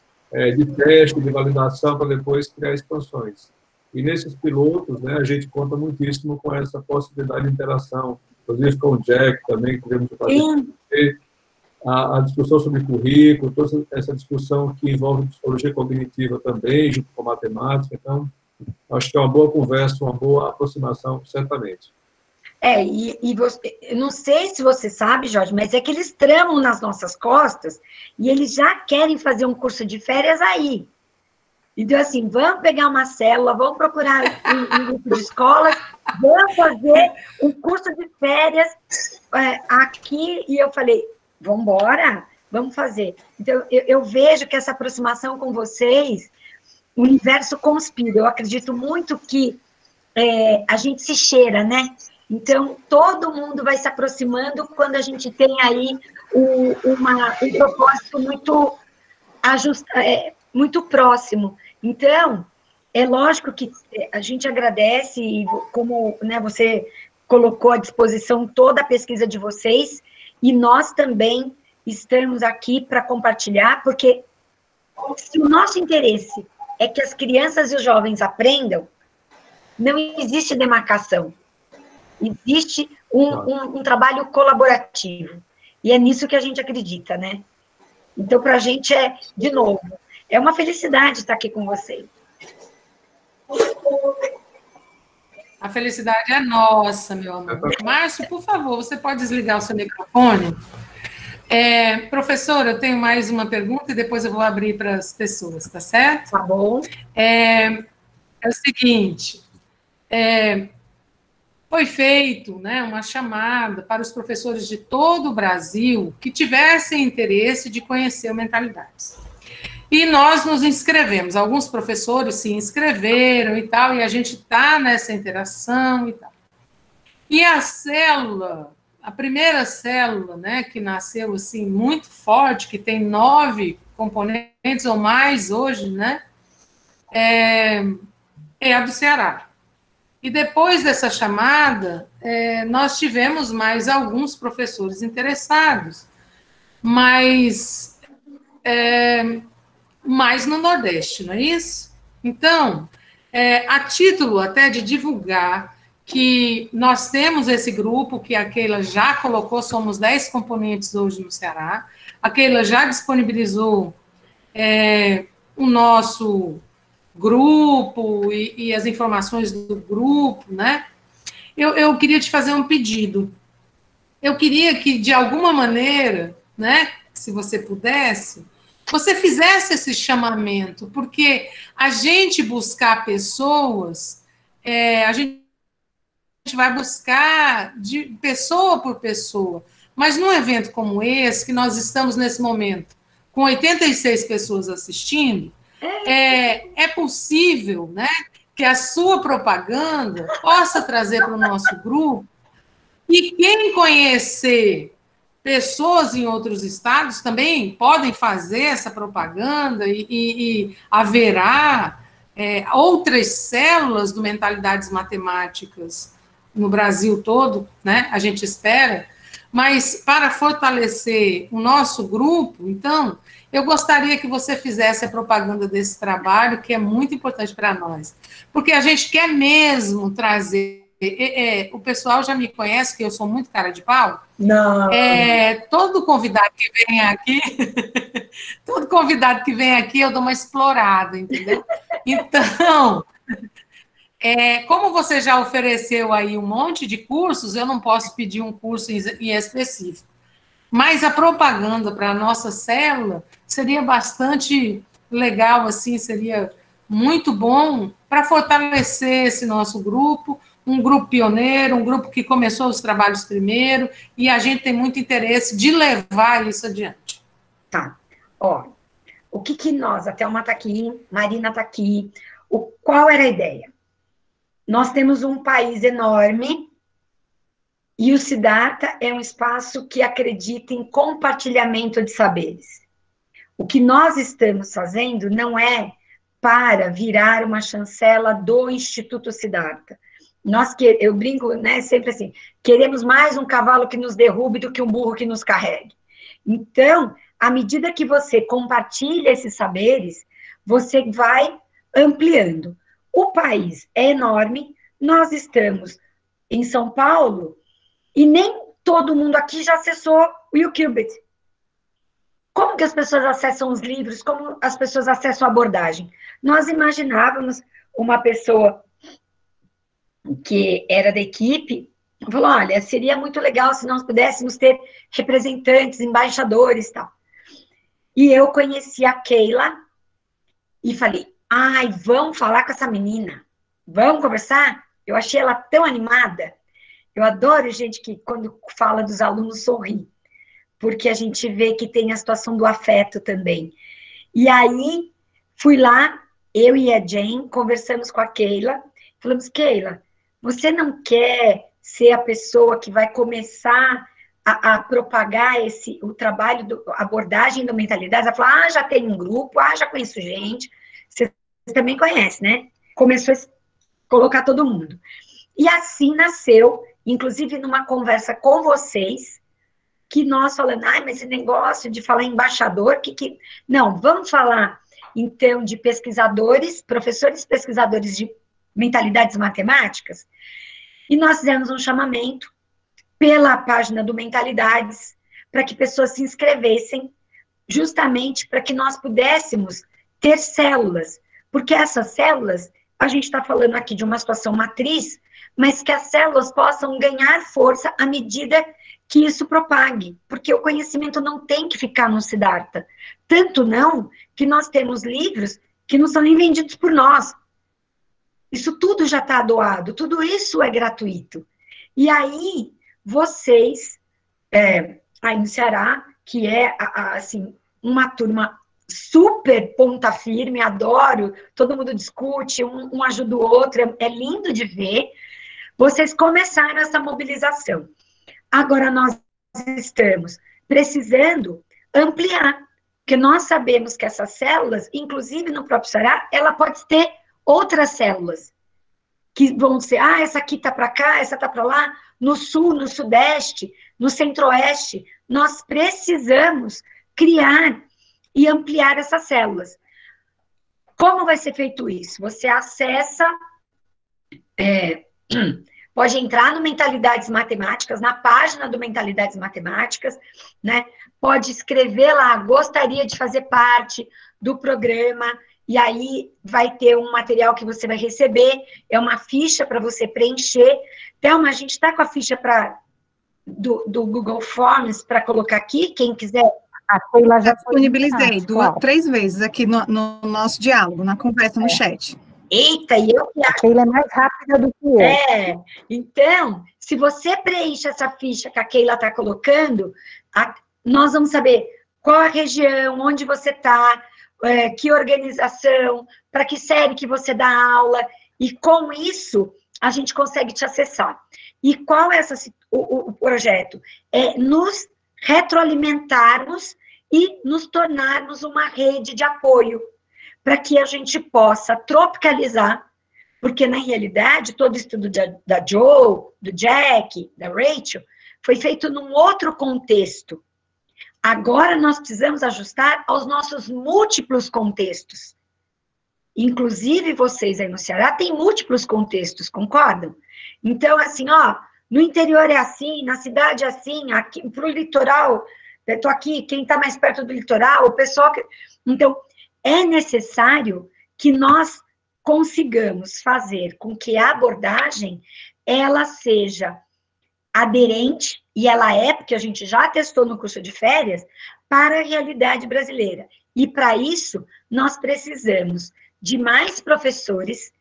de teste, de validação, para depois criar expansões. E nesses pilotos, né, a gente conta muitíssimo com essa possibilidade de interação, inclusive com o Jack também, que podemos fazer a discussão sobre currículo, toda essa discussão que envolve psicologia cognitiva também, junto com a matemática. Então, acho que é uma boa conversa, uma boa aproximação, certamente. Eu não sei se você sabe, Jorge, mas é que eles tramam nas nossas costas e eles já querem fazer um curso de férias aí. Então, assim, vamos pegar uma célula, vamos procurar um grupo de escolas, vamos fazer um curso de férias aqui. E eu falei, vamos embora, vamos fazer. Então, eu vejo que essa aproximação com vocês, o universo conspira. Eu acredito muito que a gente se cheira, né? Então, todo mundo vai se aproximando quando a gente tem aí um propósito muito próximo. Então, é lógico que a gente agradece, e como, né, você colocou à disposição toda a pesquisa de vocês, e nós também estamos aqui para compartilhar, porque se o nosso interesse é que as crianças e os jovens aprendam, não existe demarcação. Existe um trabalho colaborativo. E é nisso que a gente acredita, né? Então, para a gente de novo, é uma felicidade estar aqui com vocês. A felicidade é nossa, meu amor. Márcio, por favor, você pode desligar o seu microfone? Professora, eu tenho mais uma pergunta e depois eu vou abrir para as pessoas, tá certo? Tá bom. É o seguinte, foi feito, né, uma chamada para os professores de todo o Brasil que tivessem interesse de conhecer o Mentalidades. E nós nos inscrevemos. Alguns professores se inscreveram e tal, e a gente está nessa interação e tal. E a célula, a primeira célula, né, que nasceu assim muito forte, que tem 9 componentes ou mais hoje, né, é a do Ceará. E depois dessa chamada, nós tivemos mais alguns professores interessados, mas mais no Nordeste, não é isso? Então, a título até de divulgar que nós temos esse grupo, que a Keila já colocou, somos 10 componentes hoje no Ceará, a Keila já disponibilizou o nosso grupo e as informações do grupo, né? Eu queria te fazer um pedido. Eu queria que, de alguma maneira, né, se você pudesse, você fizesse esse chamamento, porque a gente buscar pessoas, a gente vai buscar de pessoa por pessoa, mas num evento como esse, que nós estamos nesse momento, com 86 pessoas assistindo, é possível, né, que a sua propaganda possa trazer para o nosso grupo, e quem conhecer pessoas em outros estados também podem fazer essa propaganda, e haverá outras células do Mentalidades Matemáticas no Brasil todo, né, a gente espera, mas para fortalecer o nosso grupo, então, eu gostaria que você fizesse a propaganda desse trabalho, que é muito importante para nós, porque a gente quer mesmo trazer, o pessoal já me conhece, que eu sou muito cara de pau. Não. Todo convidado que vem aqui, todo convidado que vem aqui, eu dou uma explorada, entendeu? Então, como você já ofereceu aí um monte de cursos, eu não posso pedir um curso em específico. Mas a propaganda para a nossa célula seria bastante legal, assim, seria muito bom para fortalecer esse nosso grupo, um grupo pioneiro, um grupo que começou os trabalhos primeiro, e a gente tem muito interesse de levar isso adiante. Tá. Ó, o que nós, a Thelma está aqui, Marina está aqui, qual era a ideia? Nós temos um país enorme, e o Siddhartha é um espaço que acredita em compartilhamento de saberes. O que nós estamos fazendo não é para virar uma chancela do Instituto Siddhartha. Eu brinco, né, sempre assim, queremos mais um cavalo que nos derrube do que um burro que nos carregue. Então, à medida que você compartilha esses saberes, você vai ampliando. O país é enorme, nós estamos em São Paulo, e nem todo mundo aqui já acessou o YouQubit. Como que as pessoas acessam os livros? Como as pessoas acessam a abordagem? Nós imaginávamos uma pessoa que era da equipe, falou, olha, seria muito legal se nós pudéssemos ter representantes, embaixadores e tal. E eu conheci a Keila e falei, ai, vamos falar com essa menina, vamos conversar? Eu achei ela tão animada. Eu adoro gente que, quando fala dos alunos, sorri, porque a gente vê que tem a situação do afeto também. E aí, fui lá, eu e a Jane, conversamos com a Keila, falamos, Keila, você não quer ser a pessoa que vai começar a propagar o trabalho, a abordagem da mentalidade? Ela falou, já tem um grupo, já conheço gente, você também conhece, né? Começou a colocar todo mundo. E assim nasceu, inclusive numa conversa com vocês, que nós falando, mas esse negócio de falar embaixador, Não, vamos falar, então, de pesquisadores, professores pesquisadores de mentalidades matemáticas, e nós fizemos um chamamento pela página do Mentalidades, para que pessoas se inscrevessem, justamente para que nós pudéssemos ter células, porque essas células, a gente está falando aqui de uma situação matriz, mas que as células possam ganhar força à medida que isso propague, porque o conhecimento não tem que ficar no Siddhartha. Tanto não que nós temos livros que não são nem vendidos por nós. Isso tudo já está doado, tudo isso é gratuito. E aí, vocês, aí no Ceará, que é, assim, uma turma super ponta firme, adoro, todo mundo discute, um ajuda o outro, é lindo de ver. Vocês começaram essa mobilização. Agora nós estamos precisando ampliar, porque nós sabemos que essas células, inclusive no próprio Ceará, ela pode ter outras células, que vão ser, essa aqui está para cá, essa está para lá, no sul, no sudeste, no centro-oeste, nós precisamos criar e ampliar essas células. Como vai ser feito isso? Você acessa, pode entrar no Mentalidades Matemáticas, na página do Mentalidades Matemáticas, né? Pode escrever lá, gostaria de fazer parte do programa, e aí vai ter um material que você vai receber, é uma ficha para você preencher. Thelma, a gente está com a ficha do Google Forms para colocar aqui, quem quiser. A Keila já disponibilizei 3 vezes aqui no nosso diálogo, na conversa no chat. Eita, e eu que acho. A Keila é mais rápida do que eu. Então, se você preenche essa ficha que a Keila está colocando, nós vamos saber qual a região, onde você está, que organização, para que série que você dá aula, e com isso a gente consegue te acessar. E qual é o projeto? É nos retroalimentarmos e nos tornarmos uma rede de apoio, para que a gente possa tropicalizar, porque, na realidade, todo estudo da Joe, do Jack, da Rachel, foi feito num outro contexto. Agora, nós precisamos ajustar aos nossos múltiplos contextos. Inclusive, vocês aí no Ceará têm múltiplos contextos, concordam? Então, assim, no interior é assim, na cidade é assim, aqui para o litoral, eu estou aqui, quem está mais perto do litoral, o pessoal... Então, é necessário que nós consigamos fazer com que a abordagem, ela seja aderente, e ela é, porque a gente já testou no curso de férias, para a realidade brasileira. E, para isso, nós precisamos de mais professores.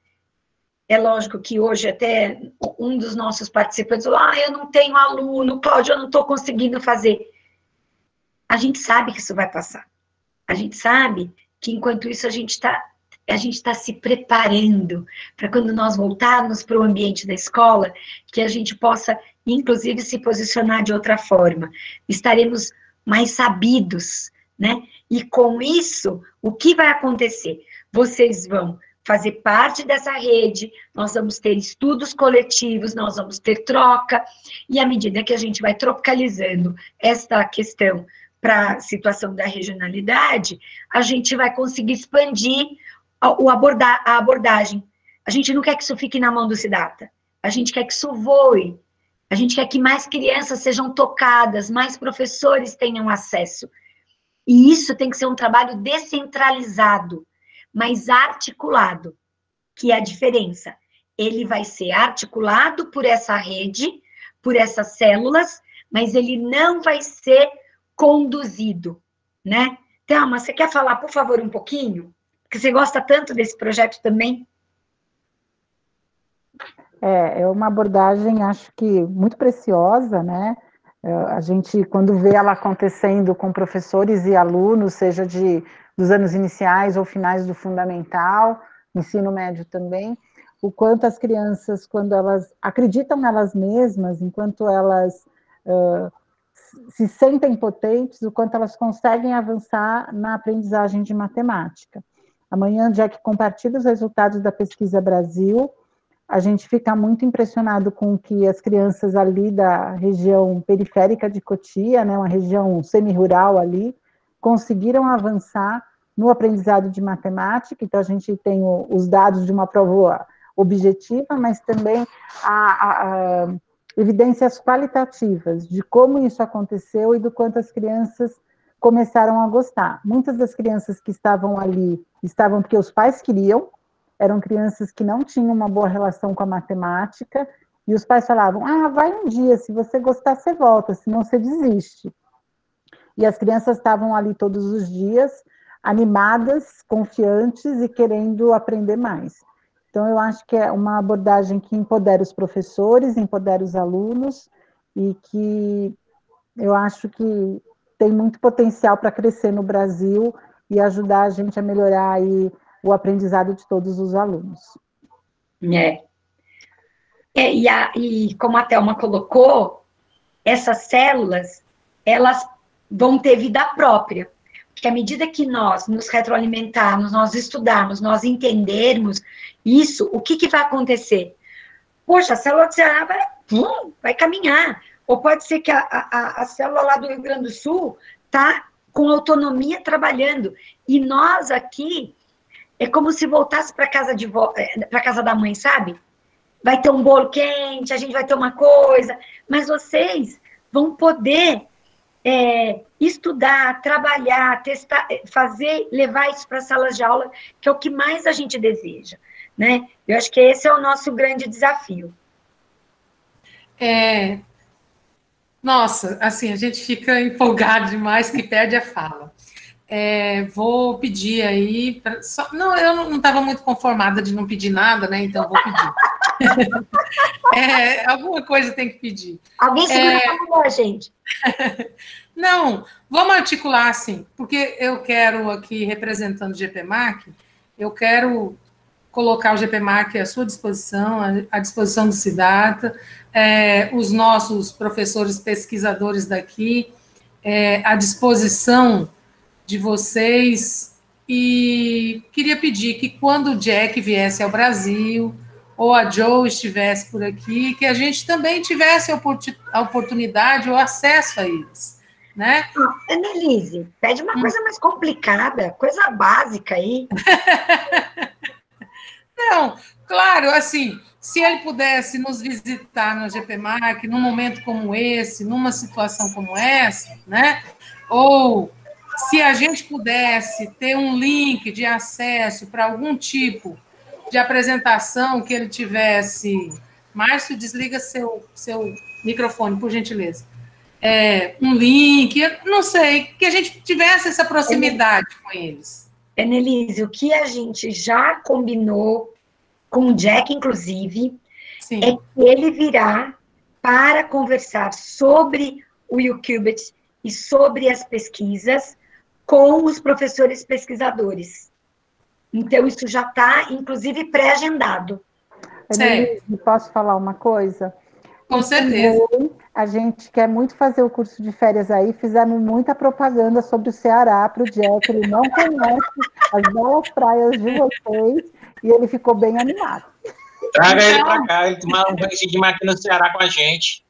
É lógico que hoje até um dos nossos participantes falou, eu não tenho aluno, Cláudio, eu não estou conseguindo fazer. A gente sabe que isso vai passar. A gente sabe que, enquanto isso, a gente está se preparando para quando nós voltarmos para o ambiente da escola, que a gente possa, inclusive, se posicionar de outra forma. Estaremos mais sabidos, né? E com isso, o que vai acontecer? Vocês vão fazer parte dessa rede, nós vamos ter estudos coletivos, nós vamos ter troca, e à medida que a gente vai tropicalizando esta questão para a situação da regionalidade, a gente vai conseguir expandir a abordagem. A gente não quer que isso fique na mão do Siddhartha, a gente quer que isso voe, a gente quer que mais crianças sejam tocadas, mais professores tenham acesso. E isso tem que ser um trabalho descentralizado, mas articulado, que é a diferença. Ele vai ser articulado por essa rede, por essas células, mas ele não vai ser conduzido, né? Thelma, você quer falar, por favor, um pouquinho? Porque você gosta tanto desse projeto também. É uma abordagem, acho que, muito preciosa, né? A gente, quando vê ela acontecendo com professores e alunos, seja dos anos iniciais ou finais do fundamental, ensino médio também, o quanto as crianças, quando elas acreditam nelas mesmas, enquanto elas se sentem potentes, o quanto elas conseguem avançar na aprendizagem de matemática. Amanhã, Jack compartilha os resultados da Pesquisa Brasil. A gente fica muito impressionado com que as crianças ali da região periférica de Cotia, né, uma região semi-rural ali, conseguiram avançar no aprendizado de matemática. Então, a gente tem os dados de uma prova objetiva, mas também evidências qualitativas de como isso aconteceu e do quanto as crianças começaram a gostar. Muitas das crianças que estavam ali, estavam porque os pais queriam, eram crianças que não tinham uma boa relação com a matemática, e os pais falavam, vai um dia, se você gostar, você volta, senão você desiste. E as crianças estavam ali todos os dias, animadas, confiantes e querendo aprender mais. Então, eu acho que é uma abordagem que empodera os professores, empodera os alunos, e que eu acho que tem muito potencial para crescer no Brasil e ajudar a gente a melhorar aí o aprendizado de todos os alunos. E como a Thelma colocou, essas células, elas vão ter vida própria, porque à medida que nós nos retroalimentarmos, nós estudarmos, nós entendermos isso, o que vai acontecer? Poxa, a célula do Ceará vai caminhar, ou pode ser que a célula lá do Rio Grande do Sul está com autonomia trabalhando, e nós aqui, é como se voltasse para casa da mãe, sabe? Vai ter um bolo quente, a gente vai ter uma coisa, mas vocês vão poder estudar, trabalhar, testar, levar isso para as salas de aula, que é o que mais a gente deseja, né? Eu acho que esse é o nosso grande desafio. Nossa, assim, a gente fica empolgado demais que perde a fala. Vou pedir aí... Não, eu não estava muito conformada de não pedir nada, né? Então, vou pedir. Alguma coisa tem que pedir. Alguém segura a mão, gente. Não, vamos articular assim, porque eu quero aqui, representando o GPMAC, eu quero colocar o GPMAC à sua disposição, à disposição do Siddhartha, os nossos professores pesquisadores daqui, à disposição de vocês, e queria pedir que quando o Jack viesse ao Brasil, ou a Jo estivesse por aqui, que a gente também tivesse a oportunidade, o acesso a eles, né? Annelise, pede uma coisa mais complicada, coisa básica aí. Não, claro, assim, se ele pudesse nos visitar no GPMAC, num momento como esse, numa situação como essa, né? Ou se a gente pudesse ter um link de acesso para algum tipo de apresentação que ele tivesse Márcio, desliga seu microfone, por gentileza. Um link, não sei, que a gente tivesse essa proximidade com eles. Annelise, o que a gente já combinou com o Jack, inclusive, Sim. é que ele virá para conversar sobre o YouQubit e sobre as pesquisas com os professores pesquisadores. Então, isso já está, inclusive, pré-agendado. Annelise, posso falar uma coisa? Com certeza. A gente quer muito fazer o curso de férias aí, fizemos muita propaganda sobre o Ceará para o Jack, ele não conhece as belas praias de vocês, e ele ficou bem animado. Traga ele para cá, ele tomar um banho aqui no Ceará com a gente.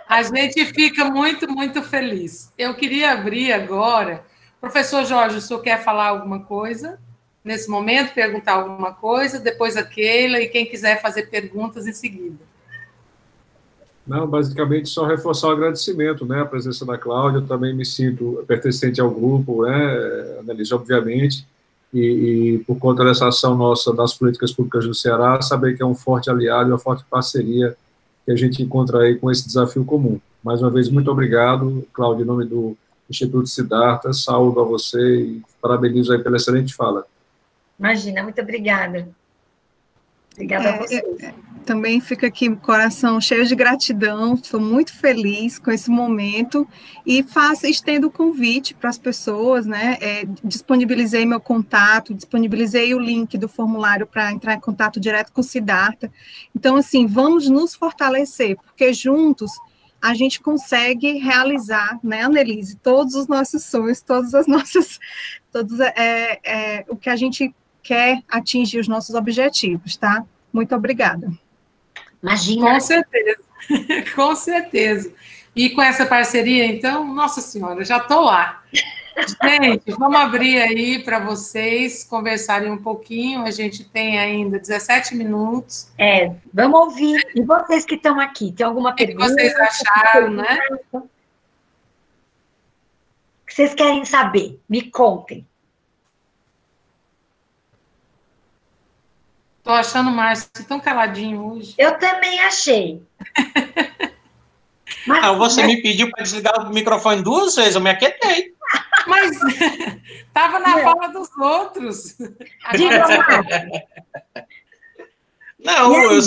A gente fica muito, muito feliz. Eu queria abrir agora. Professor Jorge, o senhor quer falar alguma coisa? Nesse momento, perguntar alguma coisa, depois a Keila, e quem quiser fazer perguntas em seguida. Não, basicamente só reforçar o agradecimento, né, a presença da Cláudia. Eu também me sinto pertencente ao grupo, né, Annelise, obviamente, e por conta dessa ação nossa das políticas públicas do Ceará, saber que é um forte aliado e uma forte parceria que a gente encontra aí com esse desafio comum. Mais uma vez, muito obrigado, Cláudia, em nome do Instituto Siddhartha, saúdo a você e parabenizo aí pela excelente fala. Imagina, muito obrigada. Obrigada a você. Também fica aqui o coração cheio de gratidão, estou muito feliz com esse momento e estendo o convite para as pessoas, né? Disponibilizei meu contato, disponibilizei o link do formulário para entrar em contato direto com o Siddhartha. Então, assim, vamos nos fortalecer, porque juntos a gente consegue realizar, né, Annelise, todos os nossos sonhos, o que a gente quer atingir os nossos objetivos, tá? Muito obrigada. Imagina. Com certeza, com certeza. E com essa parceria, então, nossa senhora, já estou lá. Gente, vamos abrir aí para vocês conversarem um pouquinho, a gente tem ainda 17 minutos. Vamos ouvir. E vocês que estão aqui, tem alguma pergunta? O que vocês acharam, né? O que vocês querem saber? Me contem. Estou achando o Márcio tão caladinho hoje. Eu também achei. Mas, você me pediu para desligar o microfone 2 vezes, eu me aquietei. Mas estava na fala dos outros. Não, eu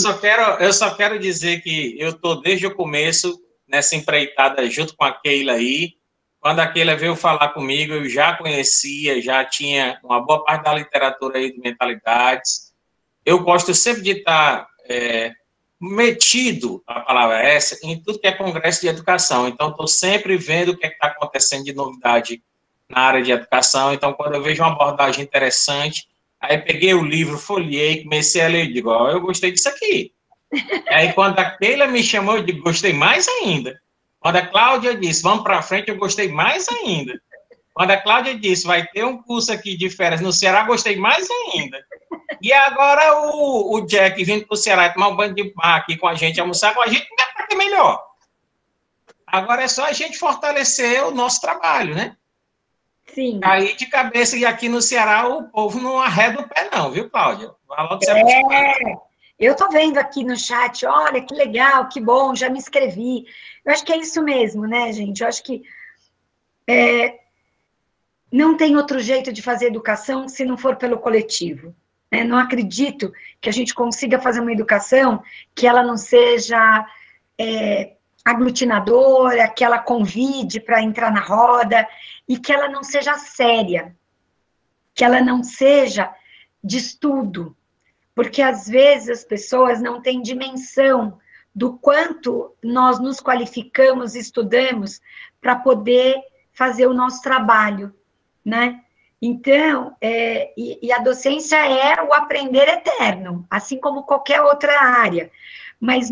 só quero dizer que eu estou desde o começo nessa empreitada junto com a Keila aí. Quando a Keila veio falar comigo, eu já conhecia, já tinha uma boa parte da literatura aí de mentalidades. Eu gosto sempre de estar metido, a palavra é essa, em tudo que é congresso de educação. Então, estou sempre vendo o que está acontecendo de novidade na área de educação. Então, quando eu vejo uma abordagem interessante, aí peguei o livro, folhei, comecei a ler e digo, eu gostei disso aqui. Aí, quando a Keila me chamou, eu digo, gostei mais ainda. Quando a Cláudia disse, vamos para frente, eu gostei mais ainda. Quando a Cláudia disse, vai ter um curso aqui de férias no Ceará, gostei mais ainda. E agora o Jack vindo para o Ceará tomar um banho de mar aqui com a gente, almoçar com a gente, não dá para ter melhor. Agora é só a gente fortalecer o nosso trabalho, né? Sim. Aí de cabeça, e aqui no Ceará o povo não arreda o pé não, viu, Cláudia? Eu estou vendo aqui no chat, olha, que legal, que bom, já me inscrevi. Eu acho que é isso mesmo, né, gente? Eu acho que não tem outro jeito de fazer educação se não for pelo coletivo. Né? Não acredito que a gente consiga fazer uma educação que ela não seja aglutinadora, que ela convide para entrar na roda e que ela não seja séria, que ela não seja de estudo, porque às vezes as pessoas não têm dimensão do quanto nós nos qualificamos e estudamos para poder fazer o nosso trabalho, né? Então, e a docência é o aprender eterno, assim como qualquer outra área. Mas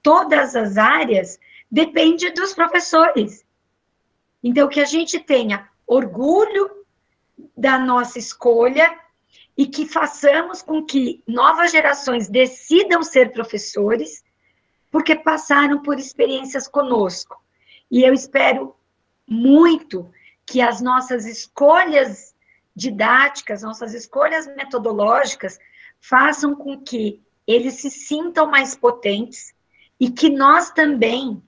todas as áreas dependem dos professores. Então, que a gente tenha orgulho da nossa escolha e que façamos com que novas gerações decidam ser professores, porque passaram por experiências conosco. E eu espero muito que as nossas escolhas didáticas, nossas escolhas metodológicas, façam com que eles se sintam mais potentes e que nós também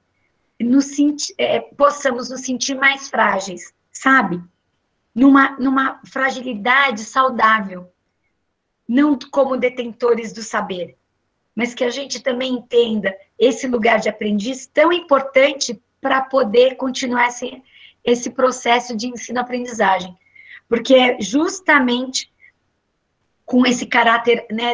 possamos nos sentir mais frágeis, sabe? Numa fragilidade saudável, não como detentores do saber, mas que a gente também entenda esse lugar de aprendiz tão importante para poder continuar esse processo de ensino-aprendizagem. Porque é justamente com esse caráter, né,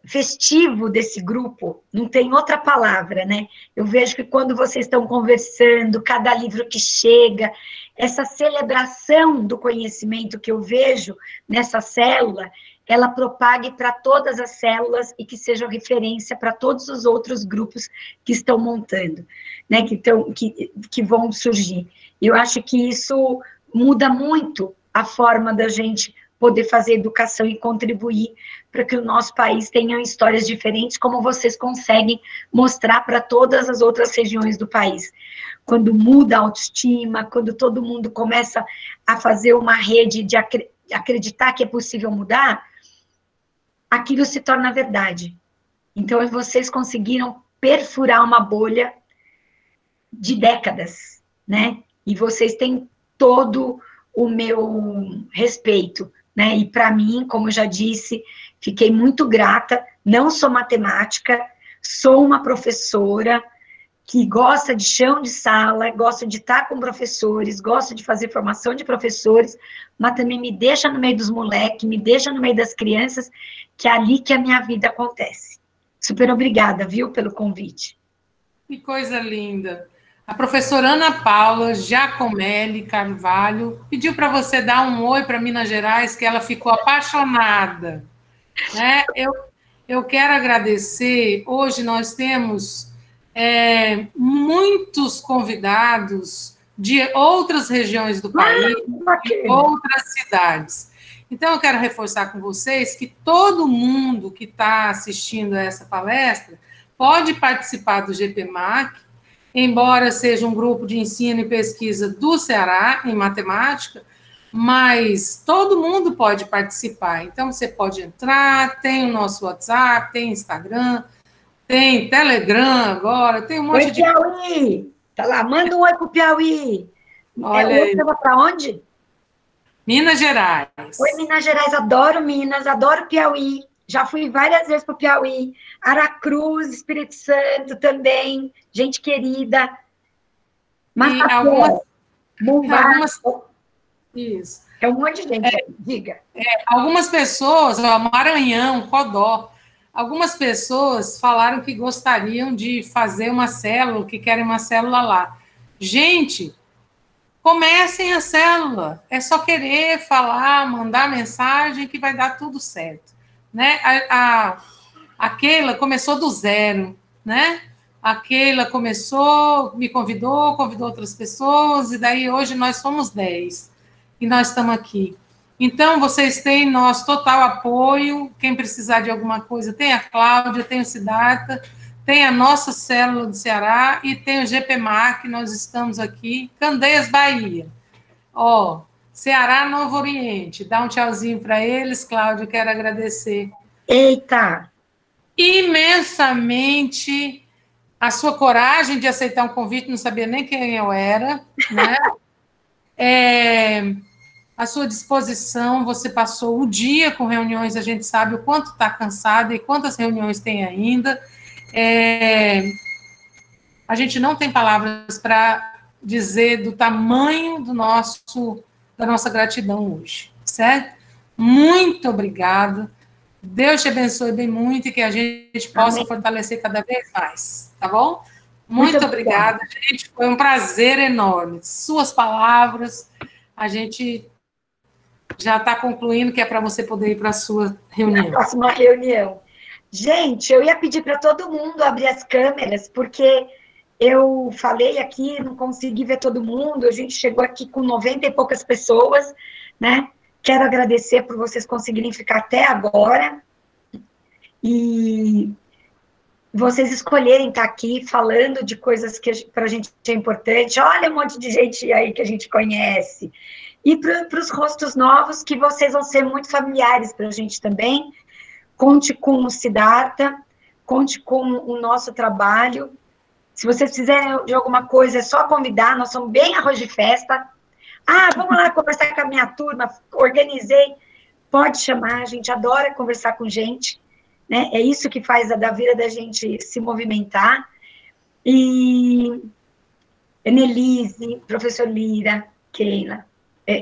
festivo desse grupo, não tem outra palavra, né? Eu vejo que quando vocês estão conversando, cada livro que chega, essa celebração do conhecimento que eu vejo nessa célula, ela propague para todas as células e que seja referência para todos os outros grupos que estão montando, né? Que vão surgir. Eu acho que isso muda muito a forma da gente poder fazer educação e contribuir para que o nosso país tenha histórias diferentes, como vocês conseguem mostrar para todas as outras regiões do país. Quando muda a autoestima, quando todo mundo começa a fazer uma rede de acreditar que é possível mudar, aquilo se torna verdade. Então, vocês conseguiram perfurar uma bolha de décadas, né? E vocês têm todo o meu respeito, né? E para mim, como eu já disse, fiquei muito grata. Não sou matemática, sou uma professora que gosta de chão de sala, gosta de estar com professores, gosta de fazer formação de professores, mas também me deixa no meio dos moleques, me deixa no meio das crianças, que é ali que a minha vida acontece. Super obrigada, viu, pelo convite. Que coisa linda. A professora Ana Paula Giacomelli Carvalho pediu para você dar um oi para Minas Gerais, que ela ficou apaixonada. Né? Eu quero agradecer. Hoje nós temos muitos convidados de outras regiões do país, de outras cidades. Então, eu quero reforçar com vocês que todo mundo que está assistindo a essa palestra pode participar do GPMAC, embora seja um grupo de ensino e pesquisa do Ceará, em matemática, mas todo mundo pode participar. Então, você pode entrar, tem o nosso WhatsApp, tem Instagram, tem Telegram agora, tem um monte de... Oi, Piauí! Tá lá, manda um oi pro Piauí. Olha aí. Você vai para onde? Minas Gerais. Oi, Minas Gerais, adoro Minas, adoro Piauí. Já fui várias vezes para o Piauí. Aracruz, Espírito Santo também, gente querida. Macapé, isso. É um monte de gente, diga. Algumas pessoas, Maranhão, Codó, algumas pessoas falaram que gostariam de fazer uma célula, que querem uma célula lá. Gente, comecem a célula. É só querer falar, mandar mensagem que vai dar tudo certo. Né? A Keila começou do zero, né? A Keila começou, me convidou outras pessoas, e daí hoje nós somos 10, e nós estamos aqui. Então, vocês têm nosso total apoio. Quem precisar de alguma coisa, tem a Cláudia, tem o Siddhartha, tem a nossa célula do Ceará e tem o GPMAC, nós estamos aqui, Candeias, Bahia. Ó, Ceará, Novo Oriente. Dá um tchauzinho para eles, Cláudia, quero agradecer. Eita! Imensamente a sua coragem de aceitar um convite, não sabia nem quem eu era, né? A sua disposição, você passou o dia com reuniões, a gente sabe o quanto está cansada e quantas reuniões tem ainda. A gente não tem palavras para dizer do tamanho da nossa gratidão hoje, certo? Muito obrigada. Deus te abençoe bem muito e que a gente possa fortalecer cada vez mais, tá bom? Muito obrigada, gente. Foi um prazer enorme. Suas palavras, a gente já está concluindo que é para você poder ir para a sua reunião. A próxima reunião. Gente, eu ia pedir para todo mundo abrir as câmeras, porque eu falei aqui, não consegui ver todo mundo, a gente chegou aqui com 90 e poucas pessoas, né? Quero agradecer por vocês conseguirem ficar até agora e vocês escolherem estar aqui falando de coisas que para a gente é importante. Olha um monte de gente aí que a gente conhece. E para os rostos novos, que vocês vão ser muito familiares para a gente também, conte com o Siddhartha, conte com o nosso trabalho. Se vocês precisarem de alguma coisa, é só convidar, nós somos bem arroz de festa. Ah, vamos lá conversar com a minha turma, organizei. Pode chamar, a gente adora conversar com gente, né? É isso que faz da vida da gente se movimentar. E Nelise, professor Lira, Keila,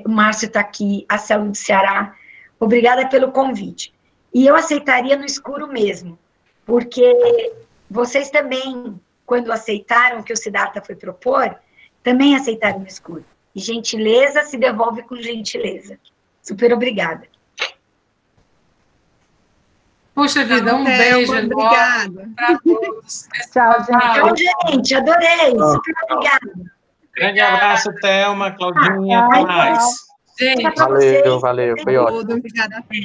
o Márcio está aqui, a Céu do Ceará, obrigada pelo convite. E eu aceitaria no escuro mesmo, porque vocês também, quando aceitaram o que o Siddhartha foi propor, também aceitaram no escuro. E gentileza se devolve com gentileza. Super obrigada. Puxa vida, um beijo enorme para todos. Tchau, gente. Tchau, gente. Adorei. Super obrigada. Grande abraço, Thelma, Claudinha, até mais. Gente, valeu. Foi ótimo.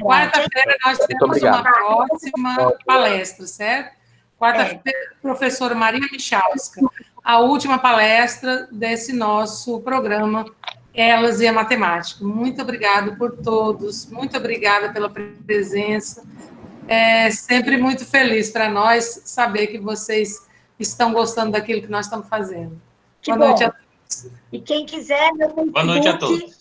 Quarta-feira nós temos uma próxima palestra, certo? Quarta-feira, professora Maria Michalska, a última palestra desse nosso programa, Elas e a Matemática. Muito obrigada por todos, muito obrigada pela presença. É sempre muito feliz para nós saber que vocês estão gostando daquilo que nós estamos fazendo. Boa noite a todos. E quem quiser,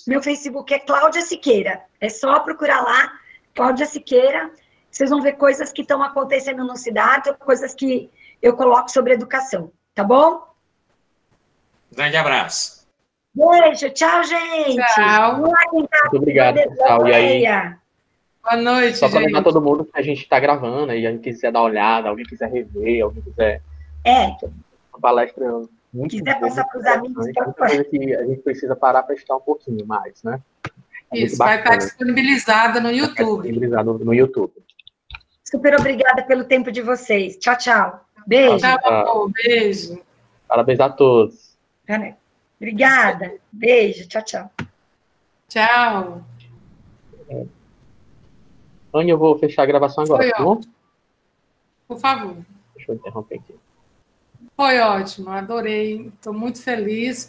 meu Facebook é Cláudia Siqueira. É só procurar lá, Cláudia Siqueira. Vocês vão ver coisas que estão acontecendo no Siddhartha, coisas que eu coloco sobre educação. Tá bom? Grande abraço. Beijo, tchau, gente. Tchau. Muito obrigado, pessoal. E aí, boa noite, só para gente. lembrar todo mundo que a gente está gravando, e alguém quiser dar uma olhada, alguém quiser rever, alguém quiser... Uma palestra muito quiser passar para os amigos, muita coisa que a gente precisa parar para estudar um pouquinho mais, né? Isso, vai estar disponibilizada no YouTube. Disponibilizado no YouTube. Super obrigada pelo tempo de vocês. Tchau, tchau. Beijo. Tchau, beijo. Parabéns a todos. Obrigada. Beijo. Tchau, tchau. Tchau. Ania, eu vou fechar a gravação agora, tá bom? Por favor. Deixa eu interromper aqui. Foi ótimo, adorei. Estou muito feliz